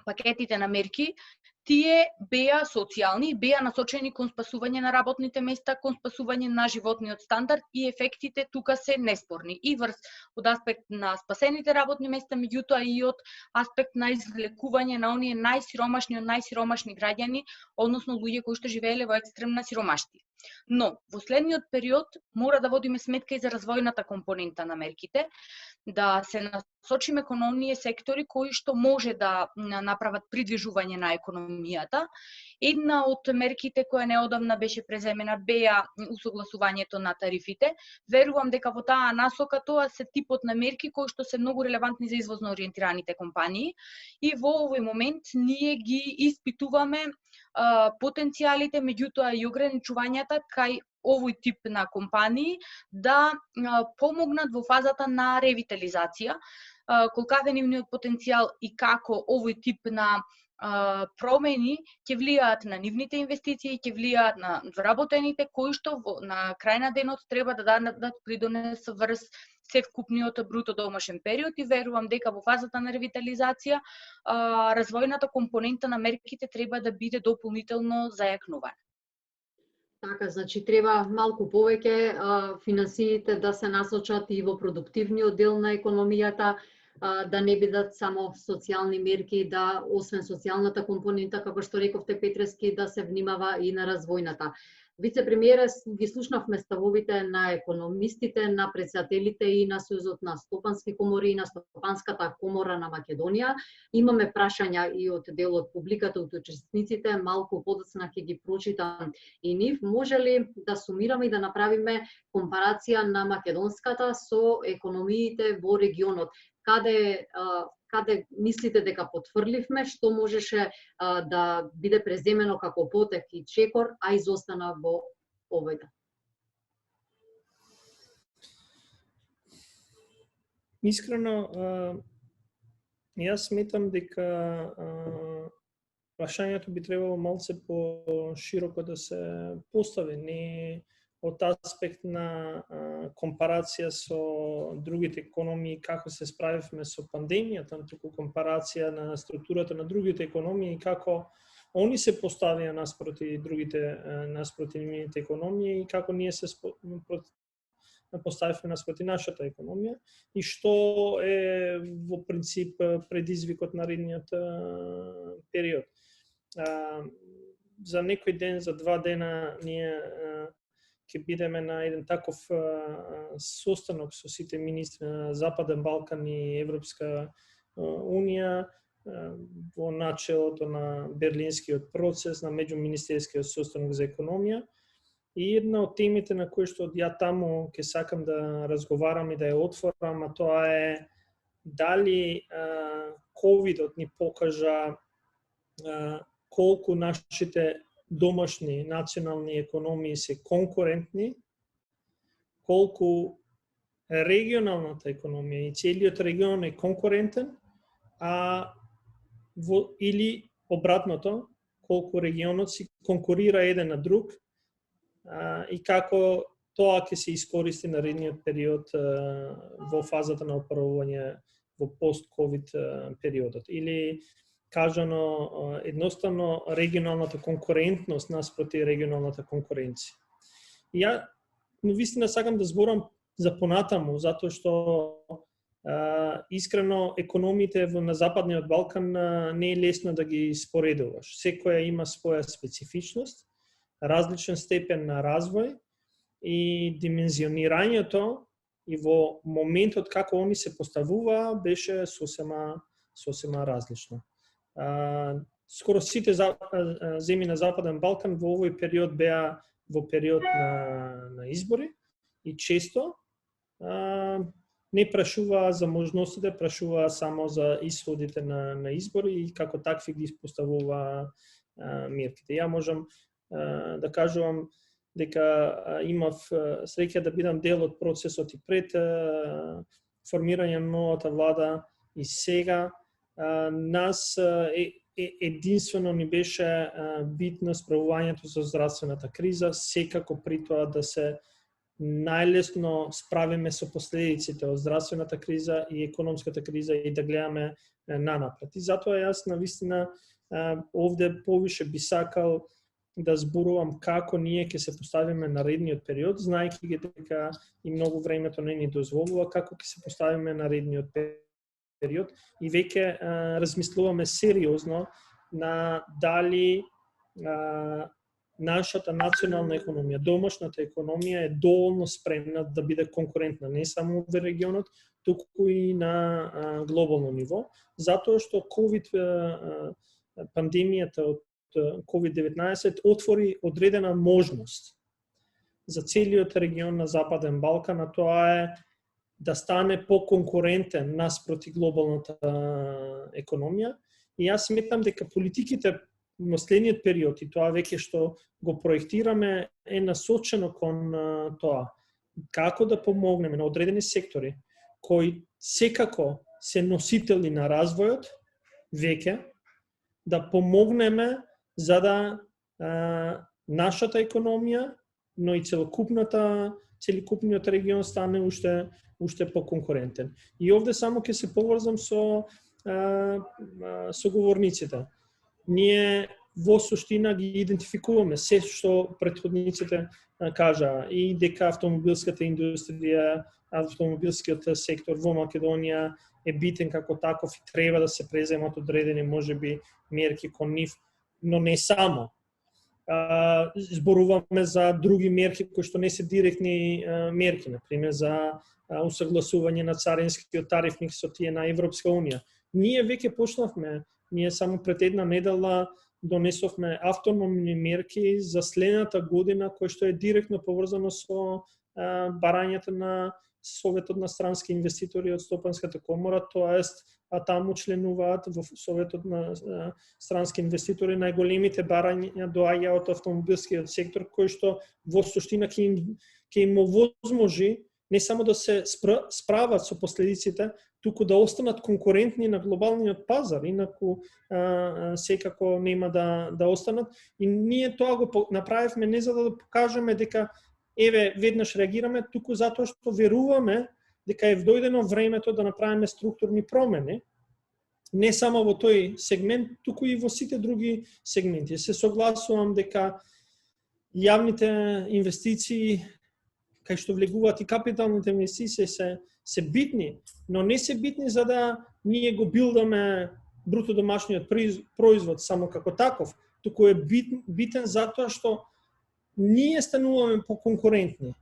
пакетите на мерки, тие беа социјални, беа насочени кон спасување на работните места, кон спасување на животниот стандард и ефектите тука се неспорни. И од аспект на спасените работни места, меѓутоа и од аспект на излекување на оние најсиромашни граѓани, односно луѓе кои што живееле во екстремна сиромаштија. Но, во следниот период мора да водиме сметка и за развојната компонента на мерките, да се насочиме кон оние сектори кои што може да направат придвижување на економијата. Една од мерките која неодамна беше преземена беа усогласувањето на тарифите. Верувам дека во таа насока тоа се типот на мерки кои што се многу релевантни за извозно ориентираните компании и во овој момент ние ги испитуваме потенцијалите, меѓутоа и ограничувањата кај овој тип на компании да помогнат во фазата на ревитализација, колкав е нивниот потенцијал и како овој тип на промени ќе влијаат на нивните инвестиции, ќе влијаат на вработените кои што на крај на денот треба да дадат придонес врз севкупниот бруто домашен период и верувам дека во фазата на ревитализација развојната компонента на мерките треба да биде дополнително зајакнувана. Така, значи треба малку повеќе финансиите да се насочат и во продуктивниот дел на економијата, да не бидат само социјални мерки, да освен социјалната компонента, како што рековте Петрески, да се внимава и на развојната. Вице-премиере, ги слушнавме ставовите на економистите, на претседателите и на Сојузот на стопански комори и на Стопанската комора на Македонија. Имаме прашања и од дел од публиката, од учесниците, малку подоцна ќе ги прочитам и нив. Може ли да сумираме и да направиме компарација на македонската со економиите во регионот, каде каде мислите дека потврливме, што можеше да биде преземено како потек и чекор, а изостана во овојта? Искрено, јас сметам дека прашањето би требало малце по-широко да се постави, не од аспект на компарација со другите економии, како се справивме со пандемијата, туку компарација на структурата на другите економии и како они се поставија наспроти нивните економии и како ние се поставивме наспроти нашата економија и што е во принцип предизвикот на наредниот период. За некој ден, за 2 дена, ние ќе бидеме на еден таков состанок со сите министри на Западен Балкан и Европска Унија во начелото на Берлинскиот процес, на меѓуминистерскиот состанок за економија. И една од темите на кои што ја таму ќе сакам да разговарам и да ја отворам, а тоа е дали ковидот ни покажа колку нашите домашни национални економии се конкурентни, колку регионалната економија и целиот регион е конкурентен, или обратното, колку регионот си конкурира еден на друг и како тоа ќе се искористи наредниот период во фазата на оправување во пост-ковид периодот. Или кажано едноставно регионалната конкурентност наспроти регионалната конкуренција. И ја навистина сакам да зборам за понатаму, затоа што искрено економиите на Западниот Балкан не е лесно да ги споредуваш. Секоја има своја специфичност, различен степен на развој и димензионирањето и во моментот како они се поставува беше сосема различно. Скоро сите земји на Западен Балкан во овој период беа во период на избори и често не прашуваа за можностите, прашуваа само за исходите на избори и како такви ги поставуваа мерките. Ја можам да кажувам дека имав среќа да бидам дел од процесот и пред формирање на новата влада и сега. Нас единствено ни беше битно справувањето за здравствената криза, секако при тоа да се најлесно справиме со последиците од здравствената криза и економската криза и да гледаме нанапред. И затоа јас навистина овде повише би сакал да зборувам како ние ќе се поставиме наредниот период, знаејќи дека и многу времето не ни дозволува, како ќе се поставиме наредниот период и веќе размислуваме сериозно на дали нашата национална економија, домашната економија е доволно спремна да биде конкурентна не само во регионот, туку и на глобално ниво, затоа што пандемијата од COVID-19 отвори одредена можност за целиот регион на Западен Балкан, а тоа е да стане по-конкурентен наспроти глобалната економија. И јас сметам дека политиките во следниот период, и тоа веќе што го проектираме, е насочено кон тоа. Како да помогнеме на одредени сектори кои секако се носители на развојот, веќе да помогнеме за да нашата економија, но и целокупниот регион стане уште по-конкурентен. И овде само ќе се поврзам со говорниците. Ние во суштина ги идентификуваме се што претходниците кажаа и дека автомобилската индустрија, автомобилскиот сектор во Македонија е битен како таков и треба да се преземат одредени можеби мерки кон нив, но не само. Зборуваме за други мерки кои што не се директни мерки, например за усагласување на царинскиот тарифник со тие на Европска Унија. Ние веќе почнавме, ние само пред една недела донесовме автономни мерки за следната година кои што е директно поврзано со барањето на Советот на странски инвеститори од Стопанската комора, тоест таму членуваат во Советот на странски инвеститори најголемите барања доаѓаат од автомобилскиот сектор, кој што во суштина ќе им овозможи не само да се справат со последиците, туку да останат конкурентни на глобалниот пазар, инаку секако нема да останат. И ние тоа го направивме не за да покажеме дека еве веднаш реагираме, туку затоа што веруваме дека е дојдено времето да направиме структурни промени, не само во тој сегмент, туку и во сите други сегменти. Се согласувам дека јавните инвестиции, кај што влегуваат и капиталните инвестиции се битни, но не се битни за да ние го билдаме бруто домашниот производ само како таков, туку е битен затоа што ние стануваме поконкурентни.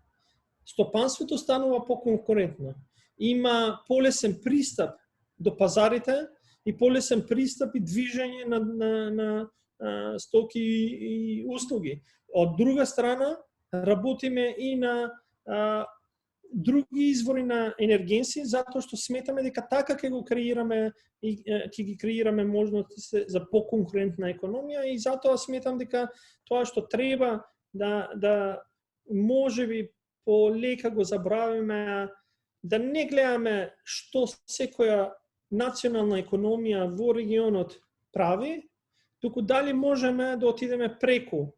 Стопанството станува поконкурентно. Има полесен пристап до пазарите и полесен пристап и движење на стоки и услуги. Од друга страна, работиме и на други извори на енергенси, затоа што сметаме дека така ќе го креираме и ќе ги креираме можности за поконкурентна економија, и затоа сметам дека тоа што треба да можеби полека го забравиме, да не гледаме што секоја национална економија во регионот прави, туку дали можеме да отидеме преку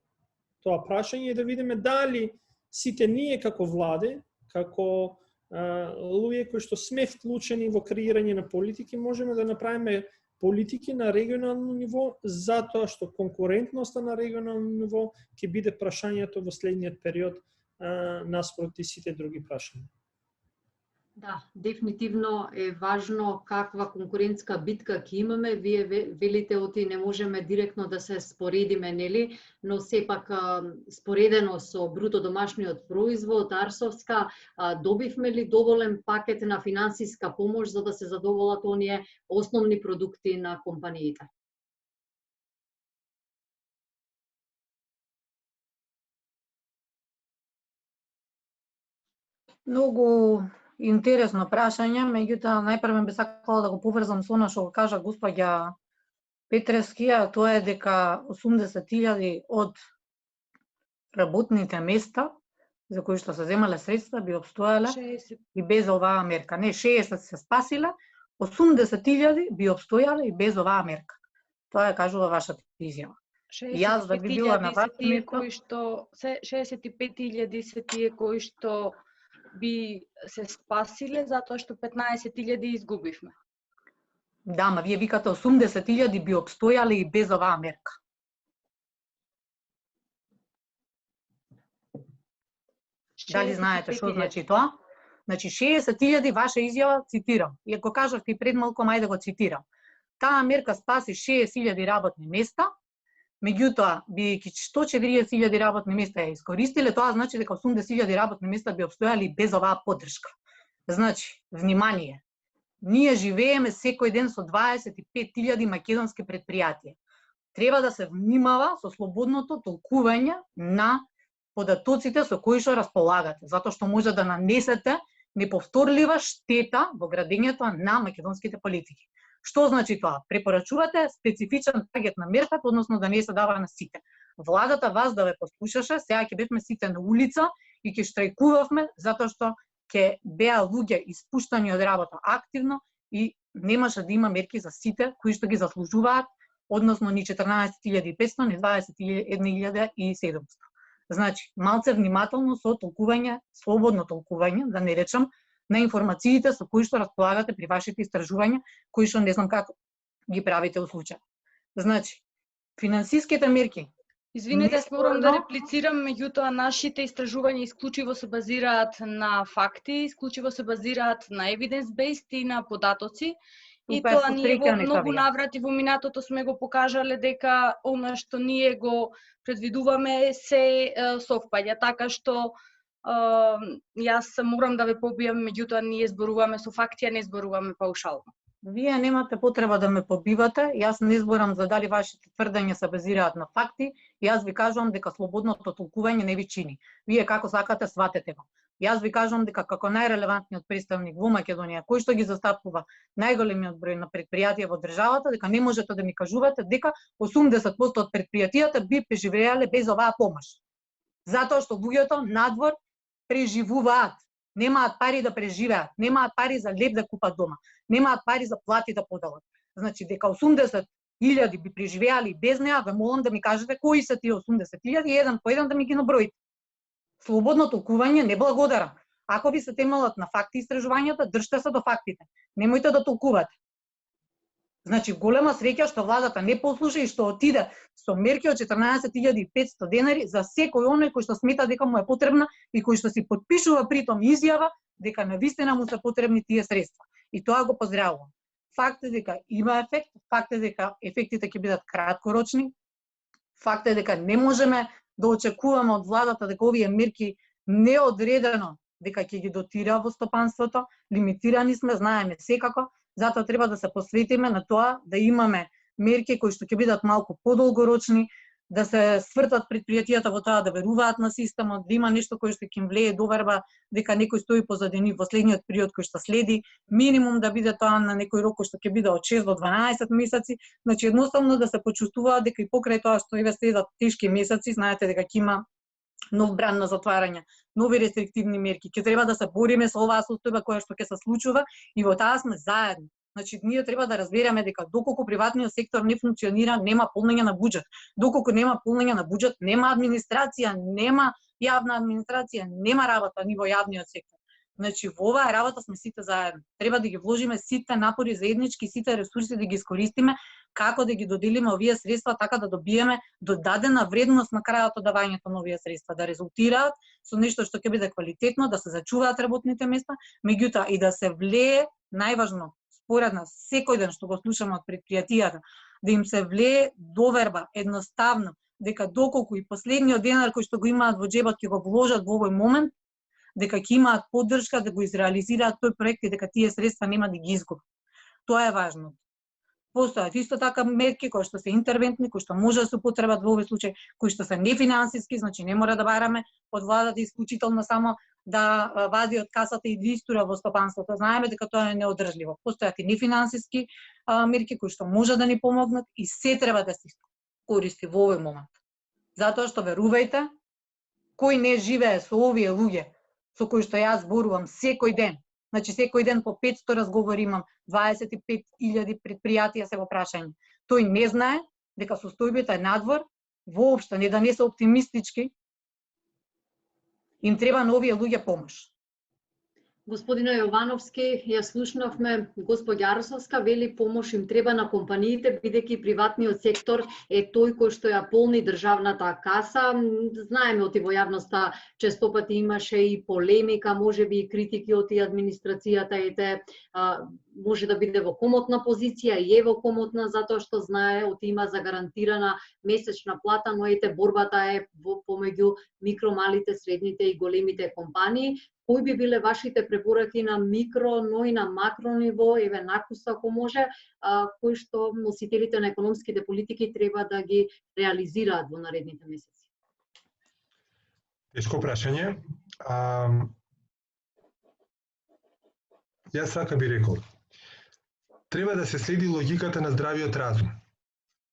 тоа прашање и да видиме дали сите ние како влади, како луѓе кои што сме вклучени во креирање на политики, можеме да направиме политики на регионално ниво, затоа што конкурентноста на регионално ниво ќе биде прашањето во следниот период наспроти сите други прашања. Да, дефинитивно е важно каква конкурентска битка ќе имаме. Вие велите оти не можеме директно да се споредиме, нели, но сепак споредено со бруто домашниот производ, Арсовска, добивме ли доволен пакет на финансиска помош за да се задоволат оние основни продукти на компаниите? Многу интересно прашање, меѓутоа најпрво би сакала да го поврзам со она што го кажа госпоѓа Петрески, а тоа е дека 80.000 од работните места за кои што се земале средства би обстојале 60. и без оваа мерка. Не 60 се спасиле, 80.000 би обстојале и без оваа мерка. Тоа кажува вашата изјава. Јас да би била на вашето место, 65.000 се тие кои што би се спасиле затоа што 15.000 изгубивме. Да, ма вие викате 80.000 би обстојале и без оваа мерка. Дали знаете што значи тоа? Значи 60.000 ваша изјава, цитирам. Ја го кажавте и пред малку, ајде да го цитирам. Таа мерка спаси 60.000 работни места, меѓутоа, бидејќи 140.000 работни места ја искористиле, тоа значи дека 80.000 работни места би обстојали без оваа поддршка. Значи, внимание, ние живееме секој ден со 25.000 македонски предпријатија. Треба да се внимава со слободното толкување на податоците со кои што располагате, затоа што може да нанесете неповторлива штета во градењето на македонските политики. Што значи тоа? Препорачувате специфичен таргет на мерката, односно да не се дава на сите. Владата вас да ве послушаше, сега ќе бевме сите на улица и ќе штрајкувавме затоа што ќе беа луѓе испуштани од работа активно и немаше да има мерки за сите кои што ги заслужуваат, односно ни 14.500, ни 21.700. Значи, малце внимателно со толкување, слободно толкување, да не речам, на информациите со кои што располагате при вашите истражувања, кои што не знам како ги правите во случај. Значи, финансиските мерки. Извинете, морам да реплицирам, меѓутоа нашите истражувања исклучиво се базираат на факти, исклучиво се базираат на evidence-based и на податоци. И тоа ние во многу наврати во минатото сме го покажале дека она што ние го предвидуваме се совпаѓа, така што јас морам да ве побијам, меѓутоа ние зборуваме со факти, а не зборуваме паушално. Вие немате потреба да ме побивате, јас не зборам за дали вашите тврдења се базираат на факти, јас ви кажувам дека слободното толкување не ви чини. Вие како сакате сватете го. Јас ви кажувам дека како најрелевантниот представник во Македонија, кој што ги застапува најголемиот број на предпријатија во државата, дека не можете да ми кажувате дека 80% од предпријатијата би преживеале без оваа помош. Затоа што луѓето надвор преживуваат, немаат пари да преживеат, немаат пари за леб да купат дома, немаат пари за плати да поделат. Значи дека 80.000 би преживеали без неа, ве молам да ми кажете кои се тие 80.000 и еден по еден да ми ги наброите. Слободно толкување не благодарам. Ако ви се темелат на факти истражувањата, држте се до фактите. Немојте да толкувате. Значи, голема среќа што владата не послуша и што отиде со мерки од 14.500 денари за секој оној кој што смета дека му е потребна и кој што си потпишува притом изјава дека навистина му се потребни тие средства. И тоа го поздравувам. Факт е дека има ефект, факт е дека ефектите ќе бидат краткорочни, факт е дека не можеме да очекуваме од владата дека овие мерки неодредено дека ќе ги дотира во стопанството, лимитирани сме, знаеме секако, затоа треба да се посветиме на тоа да имаме мерки кои што ќе бидат малку подолгорочни, да се свртат предпријатијата во тоа да веруваат на системот, да има нешто кое што ќе им влее доверба дека некој стои позади нив во следниот период кој што следи, минимум да биде тоа на некој рок кој што ќе биде од 6 до 12 месеци, значи едноставно да се почувствуваат дека и покрај тоа што еве следат тешки месеци, знаете дека ќе има нов бран на затварање, нови рестриктивни мерки, ќе треба да се бориме со оваа состојба која што ќе се случува и во таа сме заедно. Значи, ние треба да разбереме дека доколку приватниот сектор не функционира, нема полнење на буџет. Доколку нема полнење на буџет, нема администрација, нема јавна администрација, нема работа ни во јавниот сектор. Значи, во оваа работа сме сите заедно. Треба да ги вложиме сите напори заеднички, сите ресурси да ги искористиме, како да ги доделиме овие средства, така да добиеме додадена вредност на крајот од давањето на овие средства, да резултираат со нешто што ќе биде квалитетно, да се зачуваат работните места, меѓутоа и да се влее, најважно, според нас, секој ден што го слушаме од предпријатијата, да им се влее доверба едноставно, дека доколку и последниот денар кој што го имаат во џебот ќе го вложат во овој момент, дека ќе имаат поддршка да го изреализираат тој проект и дека тие средства нема да ги изгубат. Тоа е важно. Постојат исто така мерки кои што се интервентни, кои што може да се употребат во овој случај, кои што се нефинансиски, значи не мора да бараме од владата исклучително само да вади од касата и да истура во стопанството. Знаеме дека тоа е неодржливо. Постојат и нефинансиски мерки кои што може да ни помогнат и се треба да се користи во овој момент. Затоа што верувајте, кој не живее со овие луѓе со кои што јас зборувам секој ден. Значи секој ден по 500 разговори имам, 25.000 предпријатија се во прашање. Тој не знае дека состојбата е надвор, воопшто не да не се оптимистички, им треба на овие луѓе помош. Господине Јовановски, ја слушнавме, господја Арсовска вели помош им треба на компаниите, бидејќи приватниот сектор е тој кој што ја полни државната каса. Знаеме оти во јавноста често пати имаше и полемика, можеби и критики од и администрацијата, ете, може да биде во комотна позиција и е во комотна затоа што знае оти има загарантирана месечна плата, но ете борбата е помеѓу микро, малите, средните и големите компании. Кои би биле вашите препораки на микро, но и на макро ниво, еве накуса ако може, кои што носителите на економските политики треба да ги реализираат во наредните месеци? Тешко прашање. Јас така би рекол. Треба да се следи логиката на здравиот разум.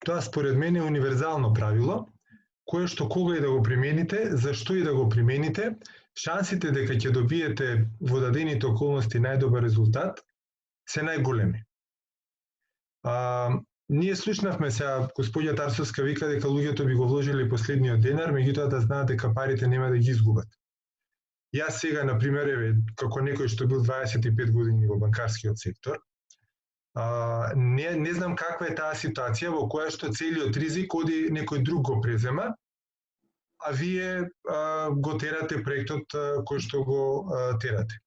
Тоа според мене е универзално правило, кое што кога и да го примените, зашто и да го примените, шансите дека ќе добиете во дадените околности најдобар резултат се најголеми. Ние слушнавме сега, господја Тарсовска вика дека луѓето би го вложили последниот денар, меѓутоа да знаат дека парите нема да ги изгубат. Јас сега, например, еве, како некој што бил 25 години во банкарскиот сектор, не знам каква е таа ситуација во која што целиот ризик оди некој друг го презема, а вие го терате проектот кој што го терате.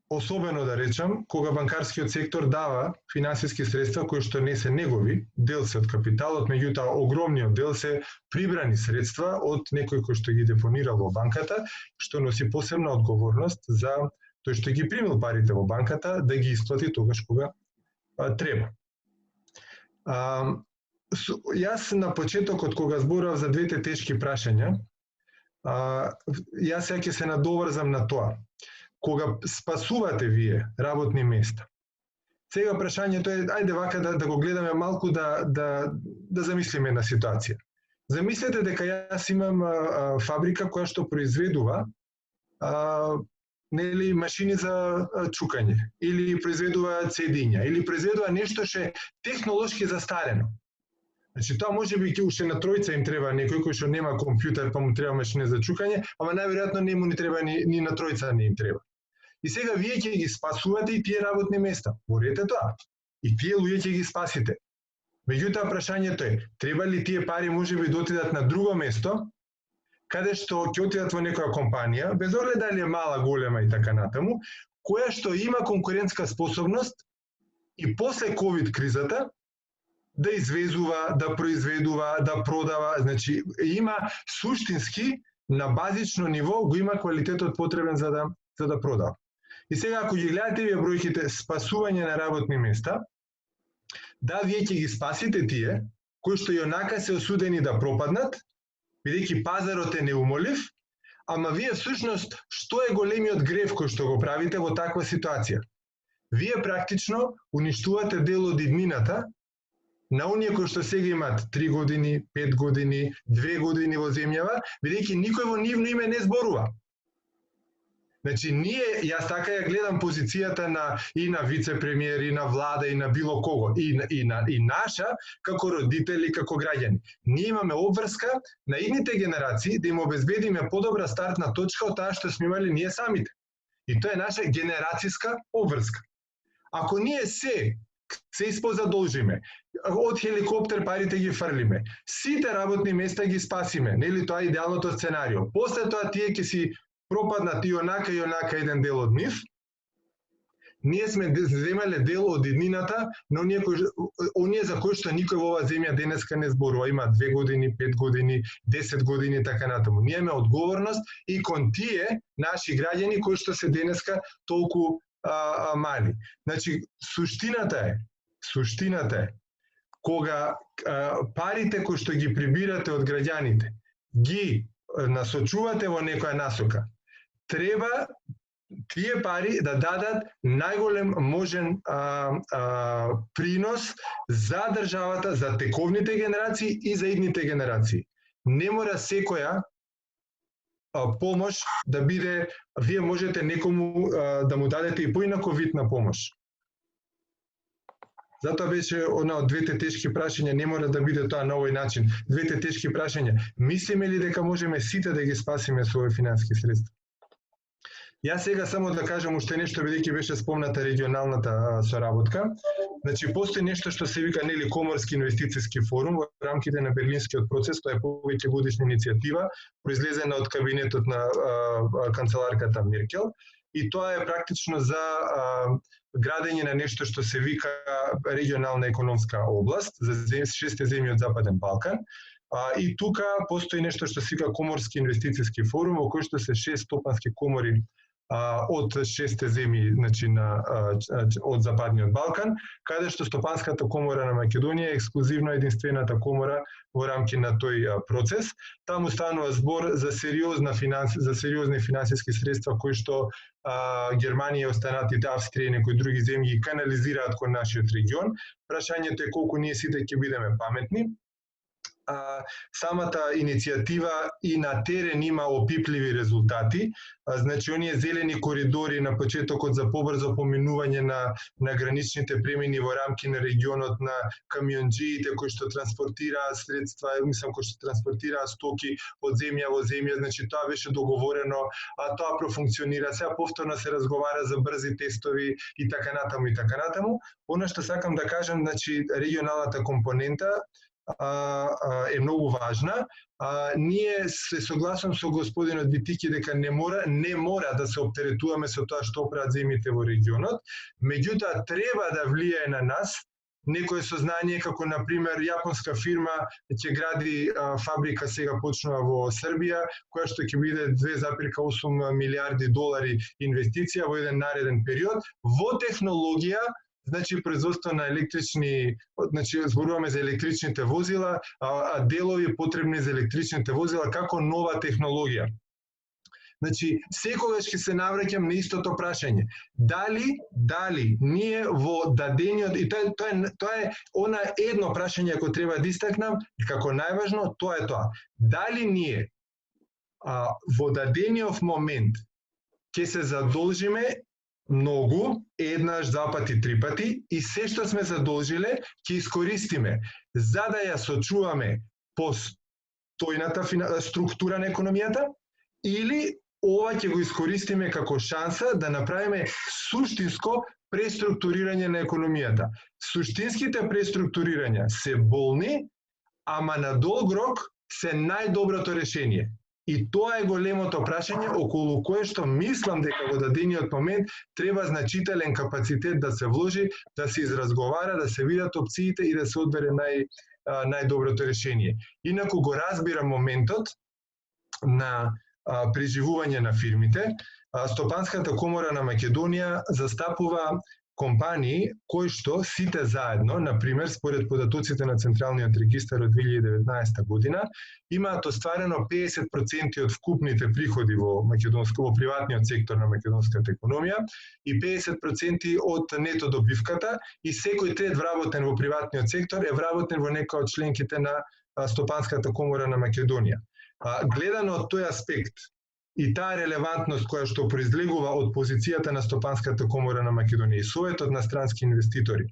Особено да речам, кога банкарскиот сектор дава финансиски средства кои што не се негови, дел се од капиталот, меѓутоа огромниот дел се прибрани средства од некој кој што ги депонирал во банката, што носи посебна одговорност за тој што ги примил парите во банката да ги исплати тогаш кога треба. Јас на почетокот кога зборував за двете тешки прашања, Јас сега ќе се надоврзам на тоа. Кога спасувате вие работни места, сега прашањето е, ајде вака да го гледаме малку, да замислиме на ситуација. Замислете дека јас имам фабрика која што произведува нели машини за чукање, или произведува цедиња, или произведува нешто што е технолошки застарено. Значи тоа може би уште на тројца им треба некој кој што нема компјутер, па му треба машина за чукање, ама најверојатно не му ни треба ни на тројца не им треба. И сега вие ќе ги спасувате и тие работни места. Борете тоа. И тие луѓе ќе ги спасите. Меѓутоа прашањето е, треба ли тие пари можеби да отидат на друго место, каде што ќе отидат во некоја компанија, без оглед дали е мала, голема и така натаму, која што има конкурентска способност и после ковид кризата да извезува, да произведува, да продава, значи има суштински на базично ниво го има квалитетот потребен за да продава. И сега ако ги гледате вие бројките спасување на работни места, да, вие ќе ги спасите тие кои што јонака се осудени да пропаднат, бидејќи пазарот е неумолив, ама вие всушност што е големиот грев кој што го правите во таква ситуација? Вие практично уништувате дел од иднината на оние кои што сега имат 3 години, 5 години, 2 години во земјава, бидејќи никој во нивно име не зборува. Значи, јас така ја гледам позицијата и на вице-премиер, и на влада, и на било кого, и наша, како родители, како граѓани. Ние имаме обврска на идните генерации да им обезбедиме подобра стартна точка од таа што сме имали ние самите. И тоа е наша генерацијска обврска. Ако ние се испозадолжиме, од хеликоптер парите ги фрлиме, сите работни места ги спасиме, нели тоа е идеалното сценарио. После тоа тие ќе си пропаднат и онака еден дел од нив, ние сме земале дел од иднината на оние за кои што никој во оваа земја денеска не зборува. Има 2 години, 5 години, 10 години, така натаму. Ние имаме одговорност и кон тие наши граѓани кои што се денеска толку мали. Значи, суштината е, кога парите кои што ги прибирате од граѓаните, ги насочувате во некоја насока, треба тие пари да дадат најголем можен принос за државата, за тековните генерации и за идните генерации. Не мора секоја помош да биде, вие можете некому да му дадете и поинаков вид на помош. Затоа беше една од двете тешки прашања, не мора да биде тоа на овој начин. Двете тешки прашања, мислиме ли дека можеме сите да ги спасиме со овој финански средства? Јас сега само да кажам уште нешто, бидејќи беше спомната регионалната соработка. Значи, постои нешто што се вика нели Коморски инвестициски форум во рамките на Берлинскиот процес, тоа е повеќе годишна иницијатива, произлезена од кабинетот на канцеларката Меркел, и тоа е практично за градење на нешто што се вика регионална економска област за 6 земји од Западен Балкан. И тука постои нешто што се вика Коморски инвестициски форум, во кој што се 6 стопански комори од 6 земји, значи од Западниот Балкан, каде што Стопанската комора на Македонија е ексклузивно единствената комора во рамки на тој процес. Таму станува збор за сериозни финансиски средства кои што Германија, останатите Австрија и некои други земји ги канализираат кон нашиот регион. Прашањето е колку ние сите ќе бидеме паметни. Самата иницијатива и на терен има опипливи резултати. Значи, оние зелени коридори на почетокот за побрзо поминување на граничните премини во рамки на регионот, на камионџиите кои што транспортираа средства, кои што транспортираа стоки од земја во земја, значи тоа беше договорено, тоа профункционира. Сега повторно се разговара за брзи тестови и така натаму. Она што сакам да кажам, значи, регионалната компонента е многу важна. Ние се согласувам со господинот Витики дека не мора да се оптеретуваме со тоа што прават земјите во регионот, меѓутоа треба да влијае на нас некое сознание, како на пример јапонска фирма ќе гради фабрика, сега почнува во Србија, која што ќе биде 2,8 милиарди долари инвестиција во еден нареден период во технологија значи производство на електрични, значи зборуваме за електричните возила, а делови потребни за електричните возила како нова технологија. Значи, секогаш ќе се навраќам на истото прашање. Дали ние во дадениот, и тоа е она едно прашање ако треба да истакнам, како најважно, тоа е тоа. Дали ние во дадениот момент ќе се задолжиме многу, еднаш, два пати, три пати, и се што сме задолжиле ќе искористиме за да ја сочуваме постојната структура на економијата, или ова ќе го искористиме како шанса да направиме суштинско преструктурирање на економијата. Суштинските преструктурирања се болни, ама на долг рок се најдоброто решение. И тоа е големото прашање околу кое што мислам дека во дадениот момент треба значителен капацитет да се вложи, да се изразговара, да се видат опциите и да се одбере најдоброто решение. Инаку го разбирам моментот на преживување на фирмите. Стопанската комора на Македонија застапува компании кои што сите заедно, например, според податоците на Централниот регистар од 2019 година, имаат остварено 50% од вкупните приходи во приватниот сектор на македонската економија и 50% од нето добивката, и секој трет вработен во приватниот сектор е вработен во некоја од членките на Стопанската комора на Македонија. Гледано од тој аспект и таа релевантност која што произлегува од позицијата на Стопанската комора на Македонија и Советот на странски инвеститори,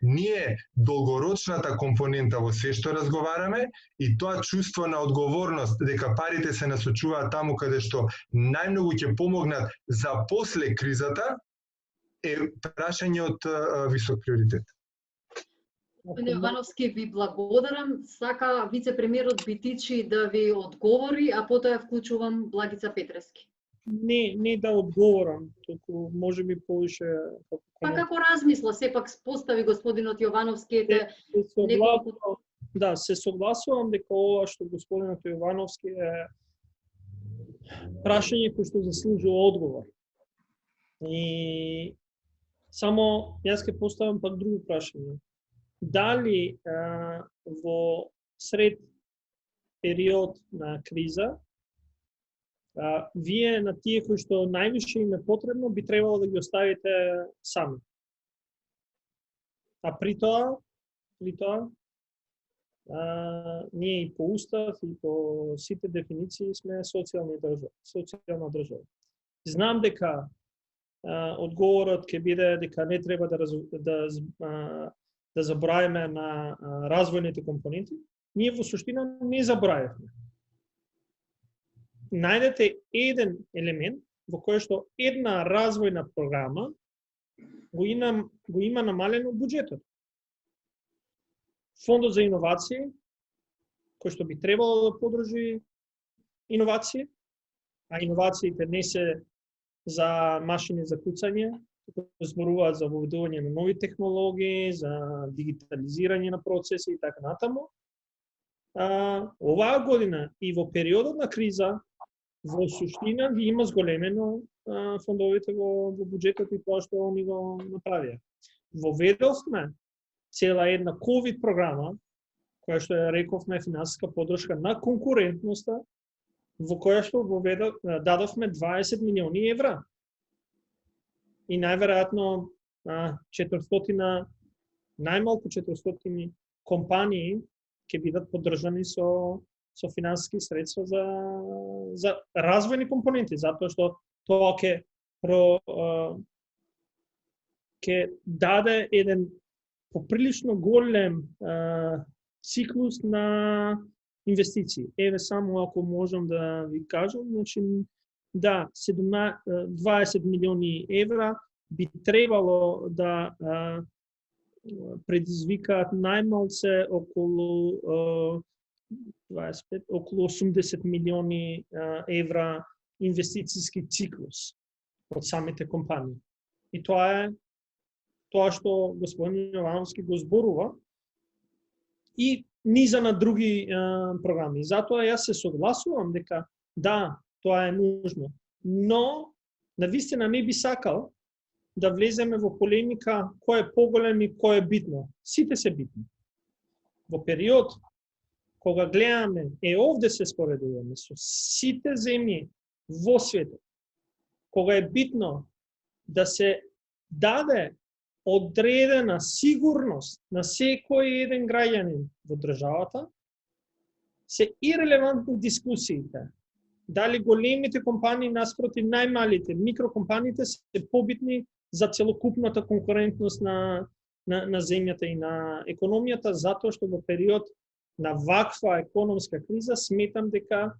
ние долгорочната компонента во се што разговараме и тоа чувство на одговорност дека парите се насочуваат таму каде што најмногу ќе помогнат за после кризата е прашање од висок приоритет. Господин Јовановски, ви благодарам. Сака вице-премиерот Битичи да ви одговори, а потоа ја вклучувам Благица Петрески. Не да одговорам, туку може би повише Па како размисла, сепак постави господинот Јовановски се согласувам дека ова што господинот Јовановски е прашање кој што заслужува одговор. И само јас ќе поставам пак друго прашање. Дали во сред период на криза вие на тие кои што највише им е потребно би требало да ги оставите сами. А при тоа ние и по устав и по сите дефиниции сме социјална држава. Знам дека одговорот ќе биде дека не треба да забравиме на развојните компоненти. Ние во суштина не забравивме. Најдете еден елемент во кој што една развојна програма го има намалено буџетот. Фондот за иновации, кој што би требало да подржи иновации, а иновациите не се за машини за куцање, зборуваат за воведување на нови технологии, за дигитализирање на процеси и така натаму. Оваа година и во периодот на криза, во суштина ги има зголемено фондовите во буџетот и тоа што они го направија. Воведовме цела една COVID програма, која што ја рековме финансиска подршка на конкурентноста, во која што дадовме 20 милиони евра. И најверојатно 400, најмалку 400 компании ќе бидат поддржани со финансиски средства за развојни компоненти, затоа што тоа ќе даде еден поприлично голем циклус на инвестиции. Еве само ако можам да ви кажам, значи да, 20 милиони евра би требало да предизвикаат најмалце околу 80 милиони евра инвестициски циклус од самите компании. И тоа е тоа што господин Јовановски го зборува и низа на други програми. Затоа јас се согласувам дека да, тоа е нужно. Но, навистина не би сакал да влеземе во полемика кој е поголем и кој е битно. Сите се битни. Во период кога гледаме, овде се споредуваме со сите земји во светот, кога е битно да се даде одредена сигурност на секој еден граѓанин во државата, се ирелевантни дискусиите. Дали големите компании наспроти најмалите, микрокомпаниите се побитни за целокупната конкурентност на земјата и на економијата, затоа што во период на ваква економска криза сметам дека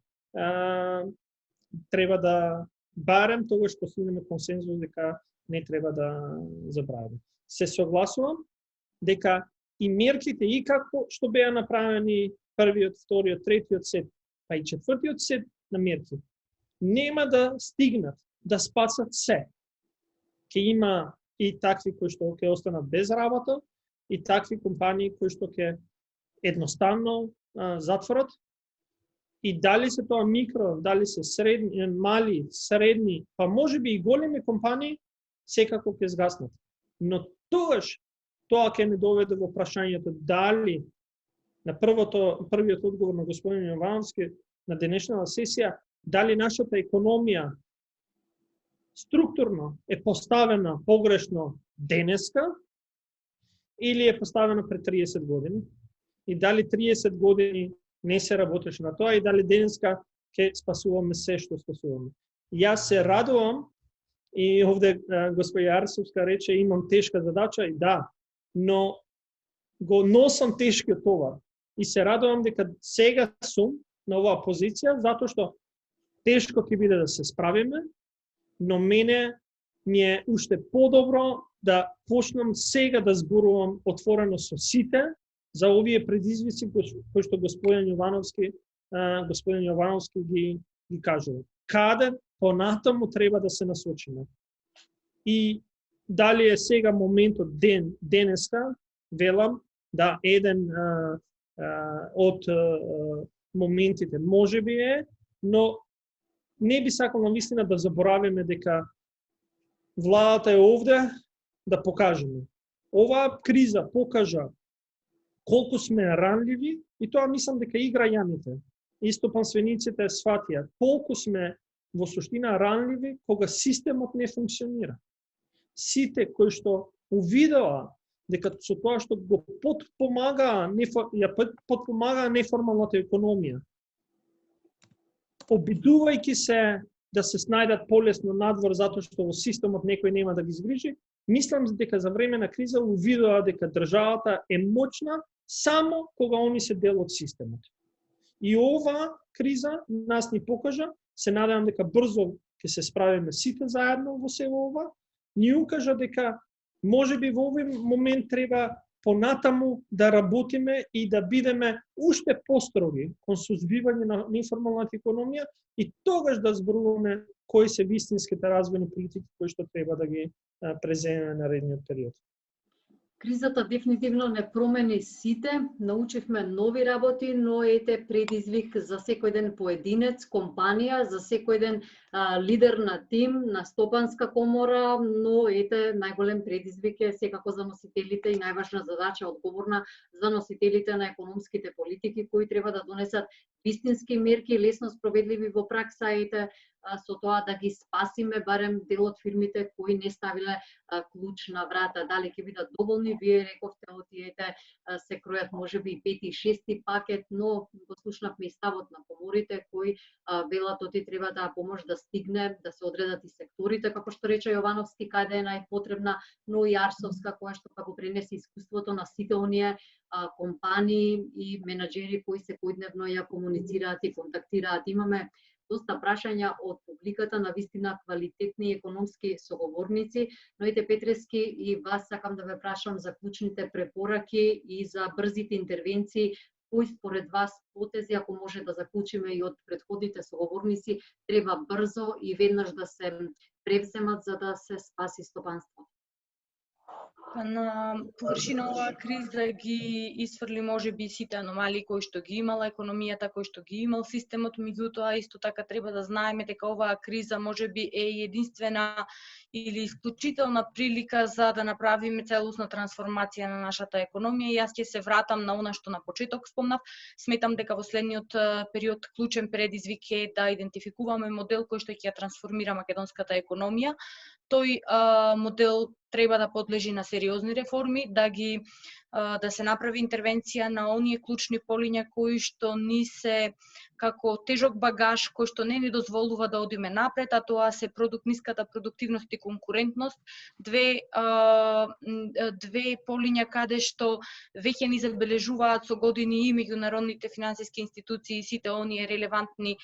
треба да барем тогаш постигнеме консензус дека не треба да забравиме. Се согласувам дека и мерките и како што беа направени првиот, вториот, третиот сет, па и четвртиот сет на мерки, нема да стигнат да спасат се. Ќе има и такви кои што ќе останат без работа, и такви компании кои што ќе едноставно затворат. И дали се тоа микро, дали се средни, мали, средни, па можеби и големи компании, секако ќе згаснат. Но тогаш тоа ќе не доведе во прашањето дали на првиот одговор на господин Јовановски на денешната сесија, дали нашата економија структурно е поставена погрешно денеска или е поставена пред 30 години и дали 30 години не се работеше на тоа и дали денеска ќе спасуваме се што спасуваме. Јас се радувам и овде господја Арсовска рече имам тешка задача и да, но го носам тешкиот товар и се радувам дека сега сум на оваа позиција затоа што тешко ќе биде да се справиме, но мене ми е уште подобро да почнам сега да зборувам отворено со сите за овие предизвици кои што господин Јовановски ги кажува. Каде понатаму треба да се насочиме? И дали е сега моментот денеска, велам, да еден од моментите можеби е, но не би сакал навистина да заборавиме дека владата е овде да покажеме. Оваа криза покажа колку сме ранливи и тоа мислам дека и граѓаните, и стопанствениците сватија колку сме во суштина ранливи кога системот не функционира. Сите кои што увидоа дека со тоа што го подпомагаа неформалната економија, обидувајќи се да се снајдат полесно надвор затоа што во системот некој нема да ги згрижи, мислам дека за време на криза увидоа дека државата е моćна само кога они се дел од системот. И оваа криза нас ни покажа, се надевам дека брзо ќе се справиме сите заедно во сево ова, ни укажа дека можеби во овој момент треба понатаму да работиме и да бидеме уште построги кон сузбивање на неформалната економија и тогаш да зборуваме кои се вистинските развојни политики кои што треба да ги преземеме на наредниот период. Кризата дефинитивно не промени сите, научивме нови работи, но ете предизвик за секој ден поединец, компанија, за секој ден лидер на тим, на стопанска комора, но ете најголем предизвик е секако за носителите и најважна задача одговорна за носителите на економските политики кои треба да донесат вистински мерки, лесно спроведливи во пракса, ете со тоа да ги спасиме барем дел од фирмите кои не ставиле клуч на врата. Дали ќе бидат доволни, вие рековте отиете се кројат можеби и 5 и 6 пакет, но го слушнавме и ставот на коморите кои велат оти треба да помош да стигне, да се одредат и секторите, како што рече Јовановски, каде е најпотребна, но и Арсовска која што како пренесе искуството на сите оние компании и менаџери кои секојдневно ја комуницираат и контактираат. Имаме доста прашања од публиката, на вистина квалитетни економски соговорници, но ете Петрески и вас сакам да ве прашам за клучните препораки и за брзите интервенции, кои според вас потези, ако може да заклучиме и од претходните соговорници, треба брзо и веднаш да се превземат за да се спаси стопанството? На површина оваа криза ги исфрли можеби сите аномалии кои што ги имала економијата, кои што ги имал системот, меѓутоа исто така треба да знаеме дека оваа криза можеби е единствена или исклучителна прилика за да направиме целосна трансформација на нашата економија. Јас ќе се вратам на она што на почеток спомнав. Сметам дека во следниот период клучен предизвик е да идентификуваме модел кој што ќе ја трансформира македонската економија. Тој модел треба да подлежи на сериозни реформи, да се направи интервенција на оние клучни полиња кои што ни се како тежок багаж кој што не ни дозволува да одиме напред, а тоа се ниската продуктивност и конкурентност, две полиња каде што веќе ни забележуваат со години и меѓународните финансиски институции и сите оние релевантни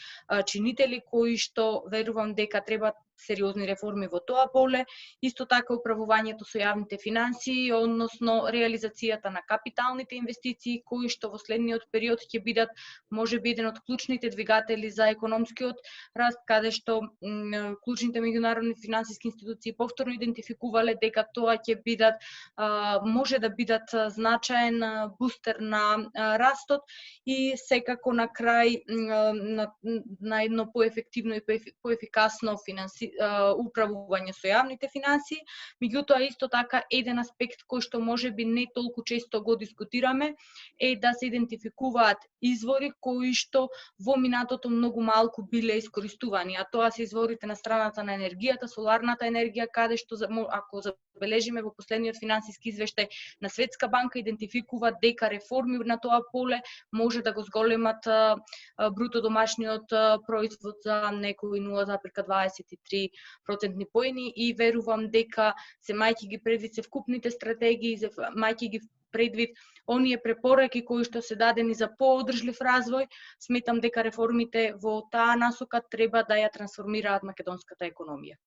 чинители кои што верувам дека треба сериозни реформи во тоа поле, исто така управувањето со јавните финансии, односно реализацијата на капиталните инвестиции кои што во следниот период ќе бидат можеби еден од клучните двигатели за економскиот раст, каде што клучните меѓународни финансиски институции повторно идентификувале дека тоа ќе бидат може да бидат значаен бустер на растот и секако на крај на едно поефективно и поефикасно управување со јавните финансии. Меѓутоа исто така еден аспект кој што можеби не толку често го дискутираме е да се идентификуваат извори кои што во минатото многу малку биле искористувани, а тоа се изворите на страната на енергијата, соларната енергија, каде што ако забележиме во последниот финансиски извештај на Светска банка идентификува дека реформи на тоа поле може да го зголемат бруто домашниот производ за некои 0,23 процентни поени и верувам дека земајќи ги предвид севкупните стратегии, земајќи ги предвид оние препораки кои што се дадени за поодржлив развој, сметам дека реформите во таа насока треба да ја трансформираат македонската економија.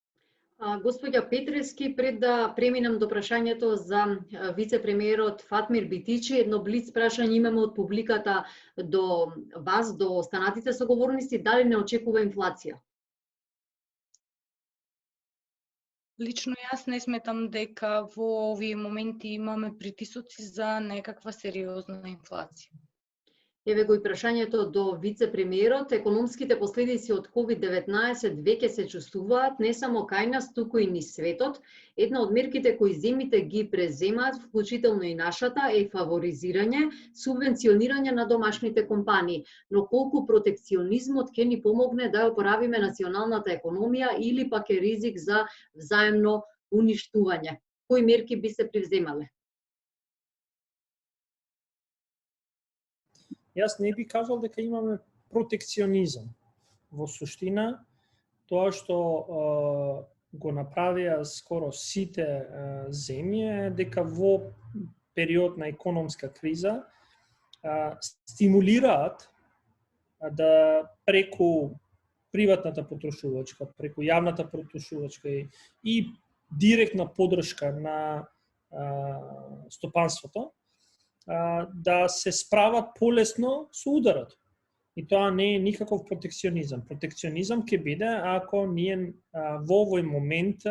Господја Петрески, пред да преминам до прашањето за вице-премиерот Фатмир Битичи, едно блиц прашање имаме од публиката до вас, до останатите соговорници, дали не очекува инфлација? Лично јас не сметам дека во овие моменти имаме притисоци за некаква сериозна инфлација. Еве го и прашањето до вице-премиерот. Економските последици од COVID-19 веќе се чувствуваат не само кај нас, туку и низ светот. Една од мерките кои земите ги преземаат, вклучително и нашата, е фаворизирање, субвенционирање на домашните компании. Но колку протекционизмот ќе ни помогне да опоравиме националната економија или пак е ризик за взаемно уништување? Кои мерки би се привземале? Јас не би кажал дека имаме протекционизам. Во суштина, тоа што го направија скоро сите земји е дека во период на економска криза стимулираат да преку приватната потрошувачка, преку јавната потрошувачка и директна поддршка на стопанството, да се справат полесно со ударот. И тоа не е никаков протекционизам. Протекционизам ќе биде ако ние во овој момент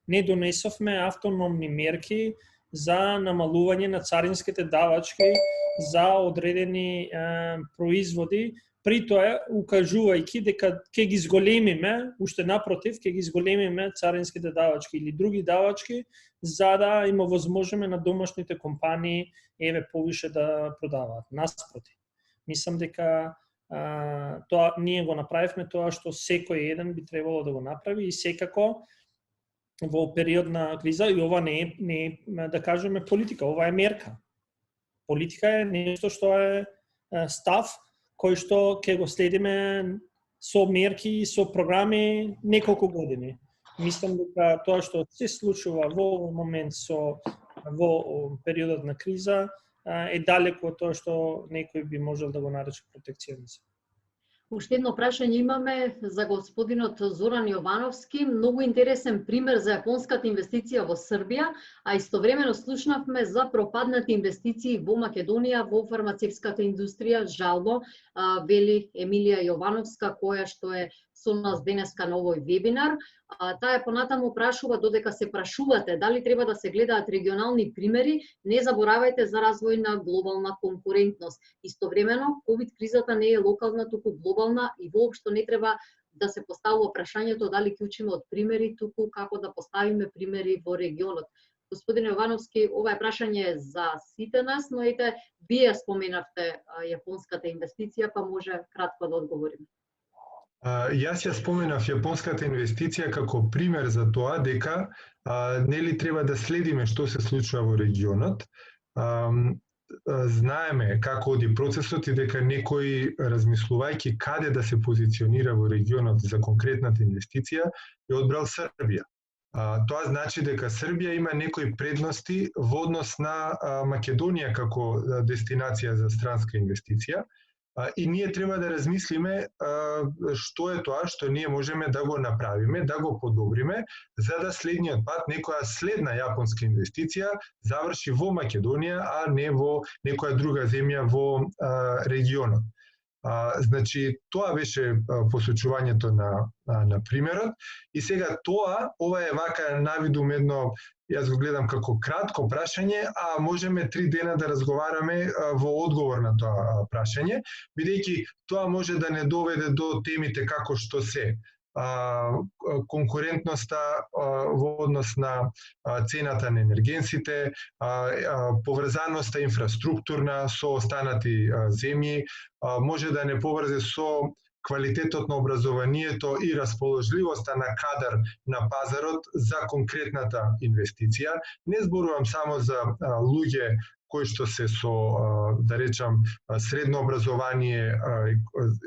не донесовме автономни мерки за намалување на царинските давачки за одредени производи, при тоа укажувајќи дека ќе ги зголемиме, уште напротив, ќе ги зголемиме царинските давачки или други давачки, за да им овозможиме на домашните компании еве повише да продаваат. Наспротив, мислам дека тоа ние го направивме тоа што секој еден би требало да го направи и секако во период на криза, и ова не е да кажеме политика, ова е мерка. Политика е нешто што е став кој што ќе го следиме со мерки и со програми неколку години. Мислам дека тоа што се случува во овој момент во периодот на криза е далеку од тоа што некој би можел да го нарече протекционизам. Уште едно прашање имаме за господинот Зоран Јовановски. Многу интересен пример за јапонската инвестиција во Србија, а истовремено слушнавме за пропаднати инвестиции во Македонија во фармацевската индустрија. Жалбо, вели Емилија Јовановска, која што е со нас денеска на овој вебинар. Таа понатаму прашува, додека се прашувате дали треба да се гледаат регионални примери, не заборавајте за развој на глобална конкурентност. Истовремено, ковид кризата не е локална, туку глобална и воопшто не треба да се поставува прашањето дали ќе учиме од примери, туку како да поставиме примери во регионот. Господин Јовановски, ова прашање е за сите нас, но ете, вие споменавте јапонската инвестиција, па може кратко да одговориме. Јас ја споменав јапонската инвестиција како пример за тоа дека нели треба да следиме што се случува во регионот. Знаеме како оди процесот и дека некој, размислувајќи каде да се позиционира во регионот за конкретната инвестиција, е одбрал Србија. Тоа значи дека Србија има некои предности во однос на Македонија како дестинација за странска инвестиција. И ние треба да размислиме што е тоа што ние можеме да го направиме, да го подобриме, за да следниот пат некоја следна јапонска инвестиција заврши во Македонија, а не во некоја друга земја во регионот. Значи, тоа беше посочувањето на примерот. И сега ова е вака навидум едно, јас го гледам како кратко прашање, а можеме 3 дена да разговараме во одговор на тоа прашање, бидејќи тоа може да не доведе до темите како што се конкурентноста во однос на цената на енергенсите, поврзаноста инфраструктурна со останати земји, може да не поврзе со квалитетот на образованието и расположливоста на кадар на пазарот за конкретната инвестиција. Не зборувам само за луѓе кои што се со, да речам, средно образование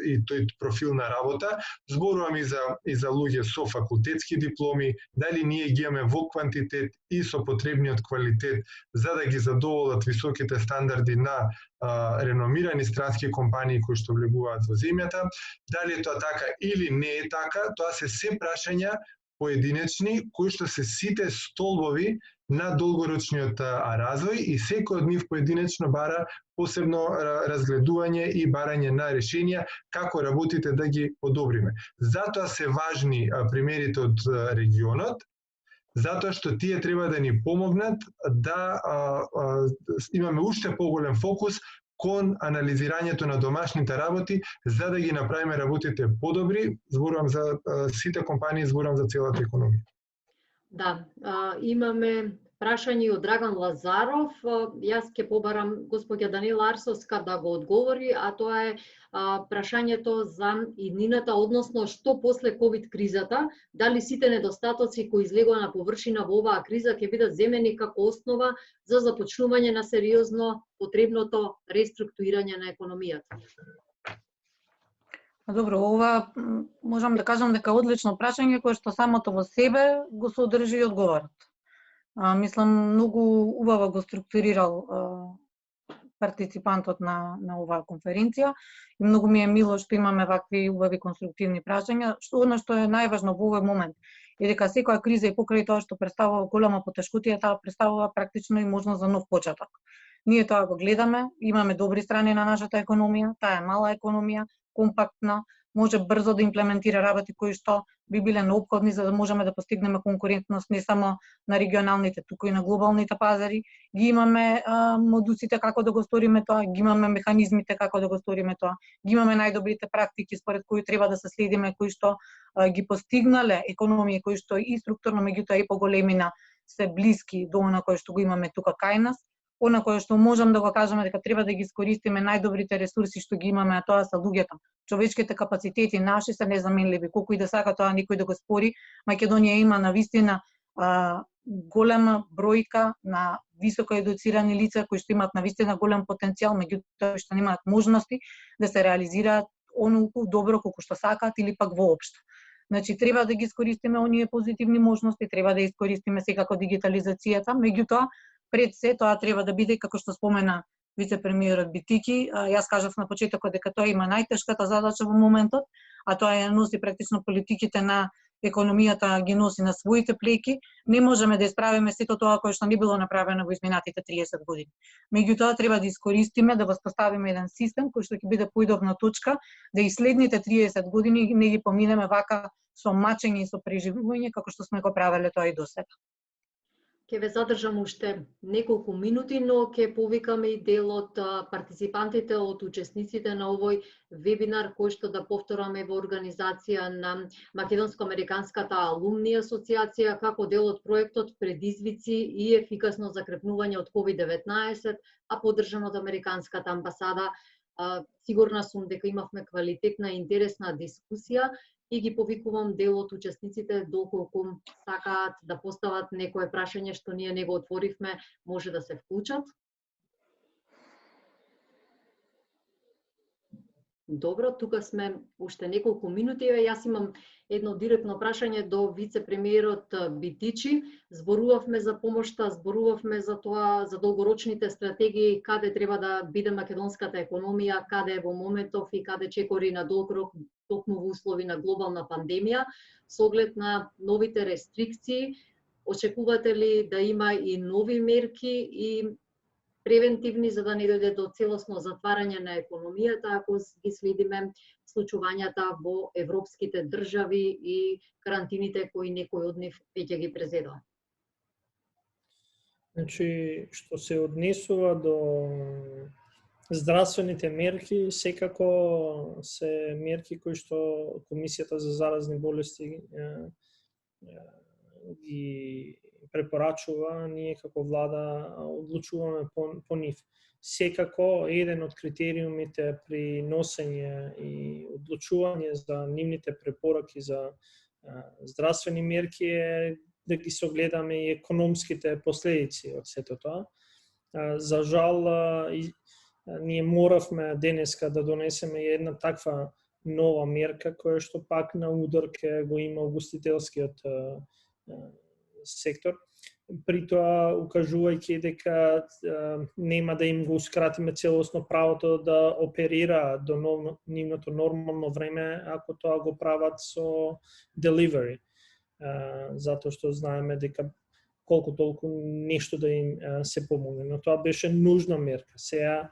и тој профил на работа, зборувам и за луѓе со факултетски дипломи, дали ние ги имаме во квантитет и со потребниот квалитет за да ги задоволат високите стандарди на реномирани странски компании кои што влегуваат во земјата, дали е тоа така или не е така, тоа се прашања поединечни кои што се сите столбови на долгорочниот развој и секој од нив поединечно бара посебно разгледување и барање на решенија како работите да ги подобриме. Затоа се важни примерите од регионот, затоа што тие треба да ни помогнат да имаме уште поголем фокус кон анализирањето на домашните работи, за да ги направиме работите подобри, зборувам за сите компании, зборувам за целата економија. Да, имаме прашање од Драган Лазаров. Јас ќе побарам господја Данила Арсовска да го одговори, а тоа е прашањето за иднината, односно што после ковид кризата, дали сите недостатоци кои излегоа на површина во оваа криза ќе бидат земени како основа за започнување на сериозно потребното реструктурирање на економијата. Добро, ова можам да кажам дека одлично прашање кое што самото во себе го содржи и одговорот. Мислам, многу убаво го структурирал партиципантот на оваа конференција и многу ми е мило што имаме вакви убави конструктивни прашања, она што е најважно во овој момент е дека секоја криза и покрај тоа што представува голема потешкотија, таа представува практично и можност за нов почеток. Ние тоа го гледаме, имаме добри страни на нашата економија, таа е мала економија, компактна, може брзо да имплементира работи кои што би биле неопходни за да можеме да постигнеме конкурентност не само на регионалните, туку и на глобалните пазари. Ги имаме модуците како да го сториме тоа, ги имаме механизмите како да го сториме тоа, ги имаме најдобрите практики според кои треба да се следиме, кои што ги постигнале економии кои што и структурно меѓутоа и по големина се блиски до она кое што го имаме тука кај нас. Она кое што можам да го кажеме дека треба да ги искористиме најдобрите ресурси што ги имаме, а тоа се луѓето. Човечките капацитети наши се незаменливи, колку и да сака тоа некој да го спори. Македонија има навистина голема бројка на високо едуцирани лица кои што имаат навистина голем потенцијал, меѓутоа што немаат можности да се реализираат онолку добро колку што сакаат или пак воопшто. Значи треба да ги искористиме оние позитивни можности, треба да искористиме секако дигитализацијата, меѓутоа пред се тоа треба да биде како што спомена вице-премиерот Битики. Јас кажав на почетокот дека тоа има најтешката задача во моментот, а тоа е носи практично политиките на економијата ги носи на своите плеки, не можеме да исправиме сето тоа кое што не било направено во изминатите 30 години. Меѓутоа треба да искористиме, да воспоставиме еден систем кој што ќе биде поидобна точка да и следните 30 години не ги поминеме вака со мачење и со преживување како што сме го правеле тоа и досега. Ќе ве задржам уште неколку минути, но ќе повикаме и дел од партиципантите, од учесниците на овој вебинар, кој што да повтораме во организација на Македонско-американската алумни асоциација, како дел од проектот Предизвици и ефикасно закрепнување од COVID-19, а поддржан од Американската амбасада. Сигурна сум дека имавме квалитетна и интересна дискусија и ги повикувам дел од учесниците, доколку сакаат да постават некое прашање што ние не го отворивме, може да се вклучат. Добро, тука сме уште неколку минути. Јас имам едно директно прашање до вице-премиерот Битичи. Зборувавме за помошта, зборувавме за тоа, за долгорочните стратегии, каде треба да биде македонската економија, каде е во моментов и каде чекори на долг рок, токму во услови на глобална пандемија. Со оглед на новите рестрикции, очекувате ли да има и нови мерки и превентивни за да не дојде до целосно затварање на економијата, ако ги следиме случувањата во европските држави и карантините кои некој од нив веќе ги презедува? Значи, што се однесува до здравствените мерки, секако се мерки кои што Комисијата за заразни болести ги препорачува, ние како влада одлучуваме по нив. Секако, еден од критериумите при носење и одлучување за нивните препораки за здравствени мерки е да ги согледаме и економските последици од сето тоа. За жал, ние моравме денеска да донесеме една таква нова мерка, која што пак на удар ќе го има угостителскиот сектор, при тоа укажувајќи дека нема да им го ускратиме целосно правото да оперира до нивното нормално време, ако тоа го прават со delivery. Затоа што знаеме дека колку толку нешто да им се помогне. Но тоа беше нужна мерка. Сега,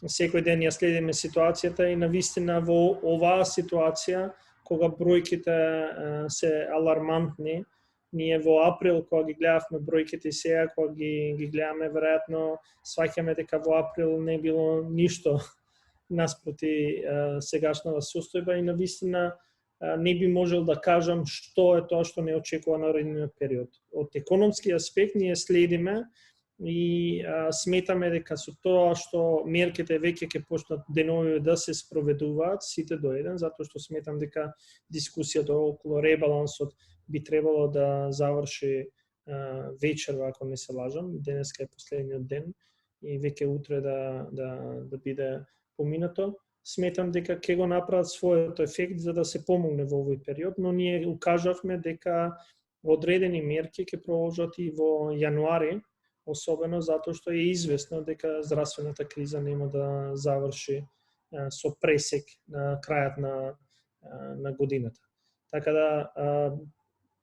секој ден ја следиме ситуацијата и навистина во оваа ситуација, кога бројките се алармантни, ние во април, кога ги гледавме бројките и сега, кога ги гледаме, веројатно сваќаме дека во април не било ништо наспроти сегашната состојба и навистина не би можел да кажам што е тоа што не очекува наредниот период. Од економски аспект ние следиме и сметаме дека со тоа што мерките веќе ќе почнат денови да се спроведуваат сите до еден, затоа што сметам дека дискусијата околу ребалансот би требало да заврши вечерва, ако не се лажам. Денеска е последниот ден и веќе утре да биде поминато. Сметам дека ќе го направат својот ефект за да се помогне во овој период, но ние укажавме дека одредени мерки ќе продолжат и во јануари, особено затоа што е известно дека здравствената криза нема да заврши со пресек на крајот на годината. Така да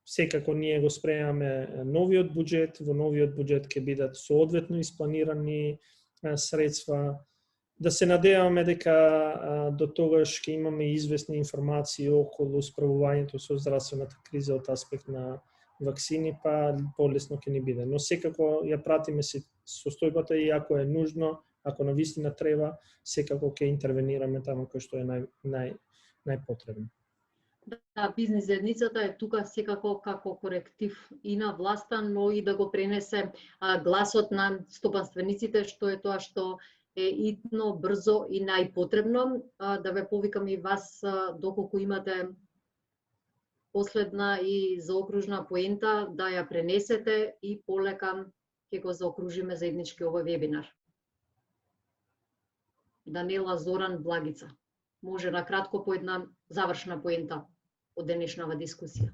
секако ние го спремаме новиот буџет, во новиот буџет ќе бидат соодветно испланирани средства. Да се надеваме дека до тогаш ќе имаме известни информации околу справувањето со здравствената криза од аспект на ваксини, па полесно ќе ни биде. Но секако ја пратиме состојбата и ако е нужно, ако навистина треба, секако ќе интервенираме таму кој што е најпотребно. Да, бизнис заедницата е тука секако како коректив и на власта, но и да го пренесе гласот на стопанствениците, што е тоа што е итно, брзо и најпотребно. Да ве повикам и вас, доколку имате последна и заокружна поента, да ја пренесете и полека ќе го заокружиме заеднички овој вебинар. Данела Зоран Благица. Може на кратко по една завршна поента од денешнава дискусија.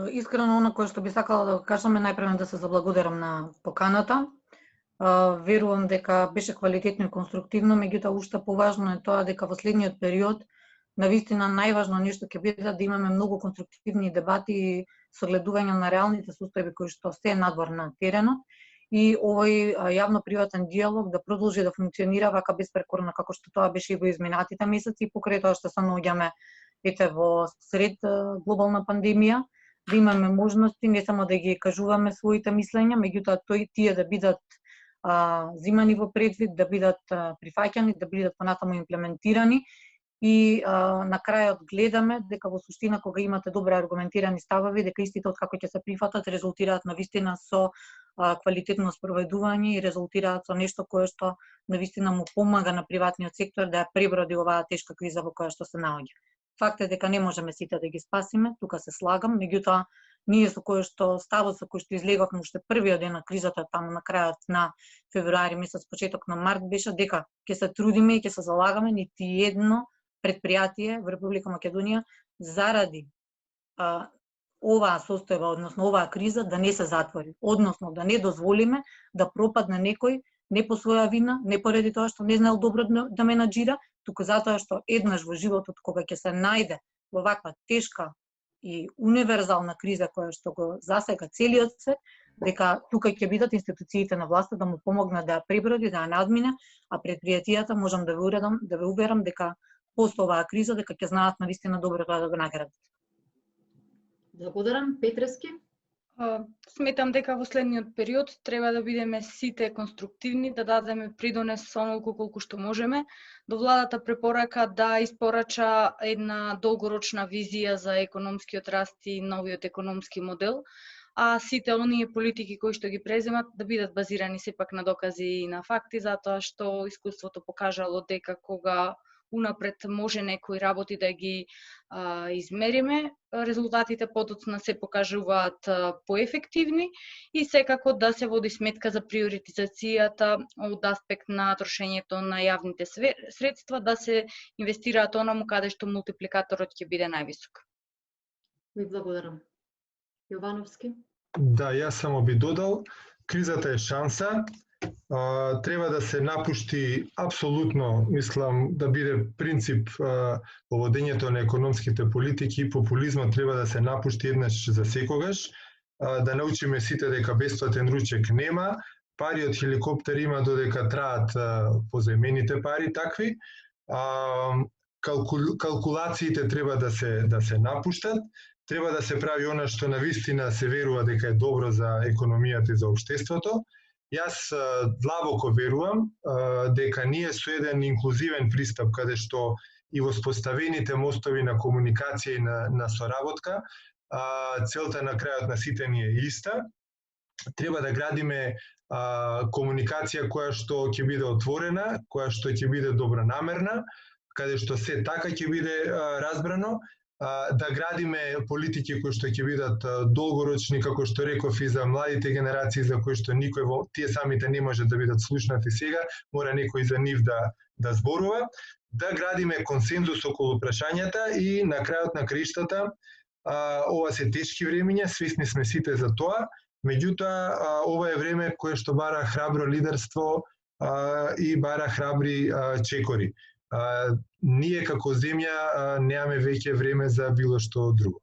Искрено, оно кое што би сакала да го кажам е најпрво да се заблагодарам на поканата. Верувам дека беше квалитетно и конструктивно, меѓутоа уште поважно е тоа дека во следниот период навистина најважно нешто ќе биде да имаме многу конструктивни дебати и согледување на реалните состојби кои што се надвор на теренот и овој јавно-приватен диалог да продолжи да функционира вака беспрекорно како што тоа беше и во изминатите месеци, покрај тоа што се наоѓаме ете во сред глобална пандемија, да имаме можности не само да ги кажуваме своите мислења, меѓутоа тие да бидат зимани во предвид, да бидат прифаќани, да бидат понатаму имплементирани и на крајот гледаме дека во суштина кога имате добро аргументирани ставови, дека истите откако ќе се прифатат резултираат навистина со квалитетно спроведување и резултираат со нешто кое што навистина му помага на приватниот сектор да ја преброди оваа тешка криза во која што се наоѓа. Факт е дека не можеме сите да ги спасиме, тука се слагам, меѓутоа ние со кој што ставот со кој што излеговме уште првиот ден на кризата таму на крајот на февруари месец, почеток на март беше дека ќе се трудиме и ќе се залагаме нити едно предпријатие во Република Македонија заради оваа состојба, односно оваа криза да не се затвори, односно да не дозволиме да пропадне некој не по своја вина, не поради тоа што не знаел добро да менаџира, туку затоа што еднаш во животот кога ќе се најде во ваква тешка и универзална криза која што го засега целиот свет, дека тука ќе бидат институциите на власта да му помогнат да ја преброди, да ја надмине, а предпријатијата можам да ве уверам дека после оваа криза дека ќе знаат навистина добро тоа да го наградат. Благодарам. Петрески? Сметам дека во следниот период треба да бидеме сите конструктивни, да дадеме придонес онолку колку што можеме. До владата препорака да испорача една долгорочна визија за економскиот раст и новиот економски модел, а сите оние политики кои што ги преземат да бидат базирани сепак на докази и на факти, затоа што искуството покажало дека кога унапред може некои работи да ги измериме, резултатите подоцна се покажуваат поефективни и секако да се води сметка за приоритизацијата од аспект на трошењето на јавните средства, да се инвестираат онаму каде што мултипликаторот ќе биде највисок. Ви благодарам. Јовановски? Да, јас само би додал, кризата е шанса, треба да се напушти апсолутно, мислам, да биде принцип во водењето на економските политики и популизмот треба да се напушти еднаш за секогаш, да научиме сите дека бесплатен ручек нема, пари од хеликоптер има додека траат позајмените пари такви, калкулациите треба да се напуштат, треба да се прави она што навистина се верува дека е добро за економијата и за општеството. Јас длабоко верувам дека ние со еден инклузивен пристап, каде што и воспоставените мостови на комуникација и на соработка, целта на крајот на сите ни е иста. Треба да градиме комуникација која што ќе биде отворена, која што ќе биде добронамерна, каде што се така ќе биде разбрано, да градиме политики кои што ќе бидат долгорочни, како што реков, и за младите генерации, за кои што никој тие самите не може да бидат слушнати сега, мора некој за нив да зборува, да градиме консензус околу прашањата и на крајот на краиштата, ова се тешки времиња, свесни сме сите за тоа, меѓутоа ова е време кое што бара храбро лидерство и бара храбри чекори. Ние како земја немаме веќе време за било што друго.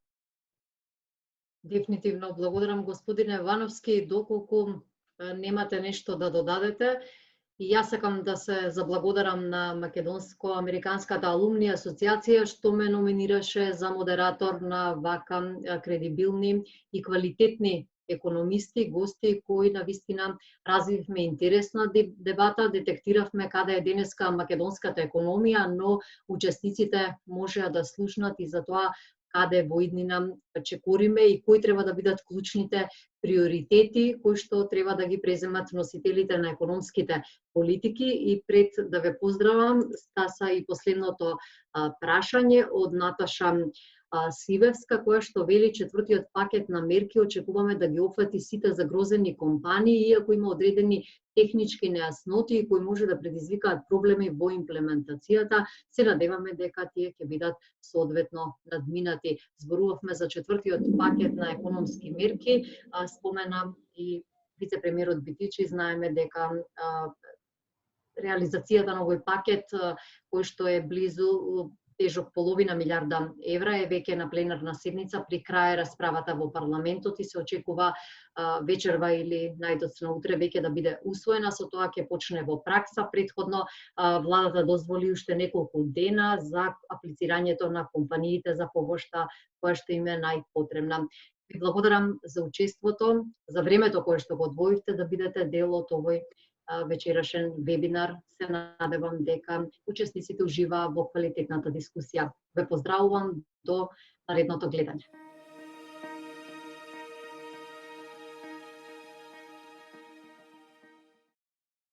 Дефинитивно благодарам господине Вановски, доколку немате нешто да додадете. И јас сакам да се заблагодарам на Македонско-Американската алумни асоциација што ме номинираше за модератор на вака кредибилни и квалитетни економисти, гости кои навистина развивме интересна дебата, детектиравме каде е денеска македонската економија, но учесниците можеа да слушнат и за тоа каде во иднина чекориме и кои треба да бидат клучните приоритети кои што треба да ги преземат носителите на економските политики. И пред да ве поздравам, стаса и последното прашање од Наташа Сивевска, која што вели четвртиот пакет на мерки очекуваме да ги опфати сите загрозени компании, иако има одредени технички нејасноти кои може да предизвикаат проблеми во имплементацијата, се надеваме дека тие ќе бидат соодветно надминати. Зборувавме за четвртиот пакет на економски мерки, спомена и вице-премиерот Битичи, знаеме дека реализацијата на овој пакет, кој што е близу тежок половина милиарда евра е веќе на пленарна седница при крај расправата во парламентот и се очекува вечерва или најдоцна утре веќе да биде усвоена, со тоа ќе почне во пракса. Претходно владата дозволи уште неколку дена за аплицирањето на компаниите за помошта која што им е најпотребна. Ви благодарам за учеството, за времето кое што го одвоивте да бидете дел од овој вечерашен вебинар. Се надевам дека учесниците уживаа во квалитетната дискусија. Ве поздравувам до наредното гледање.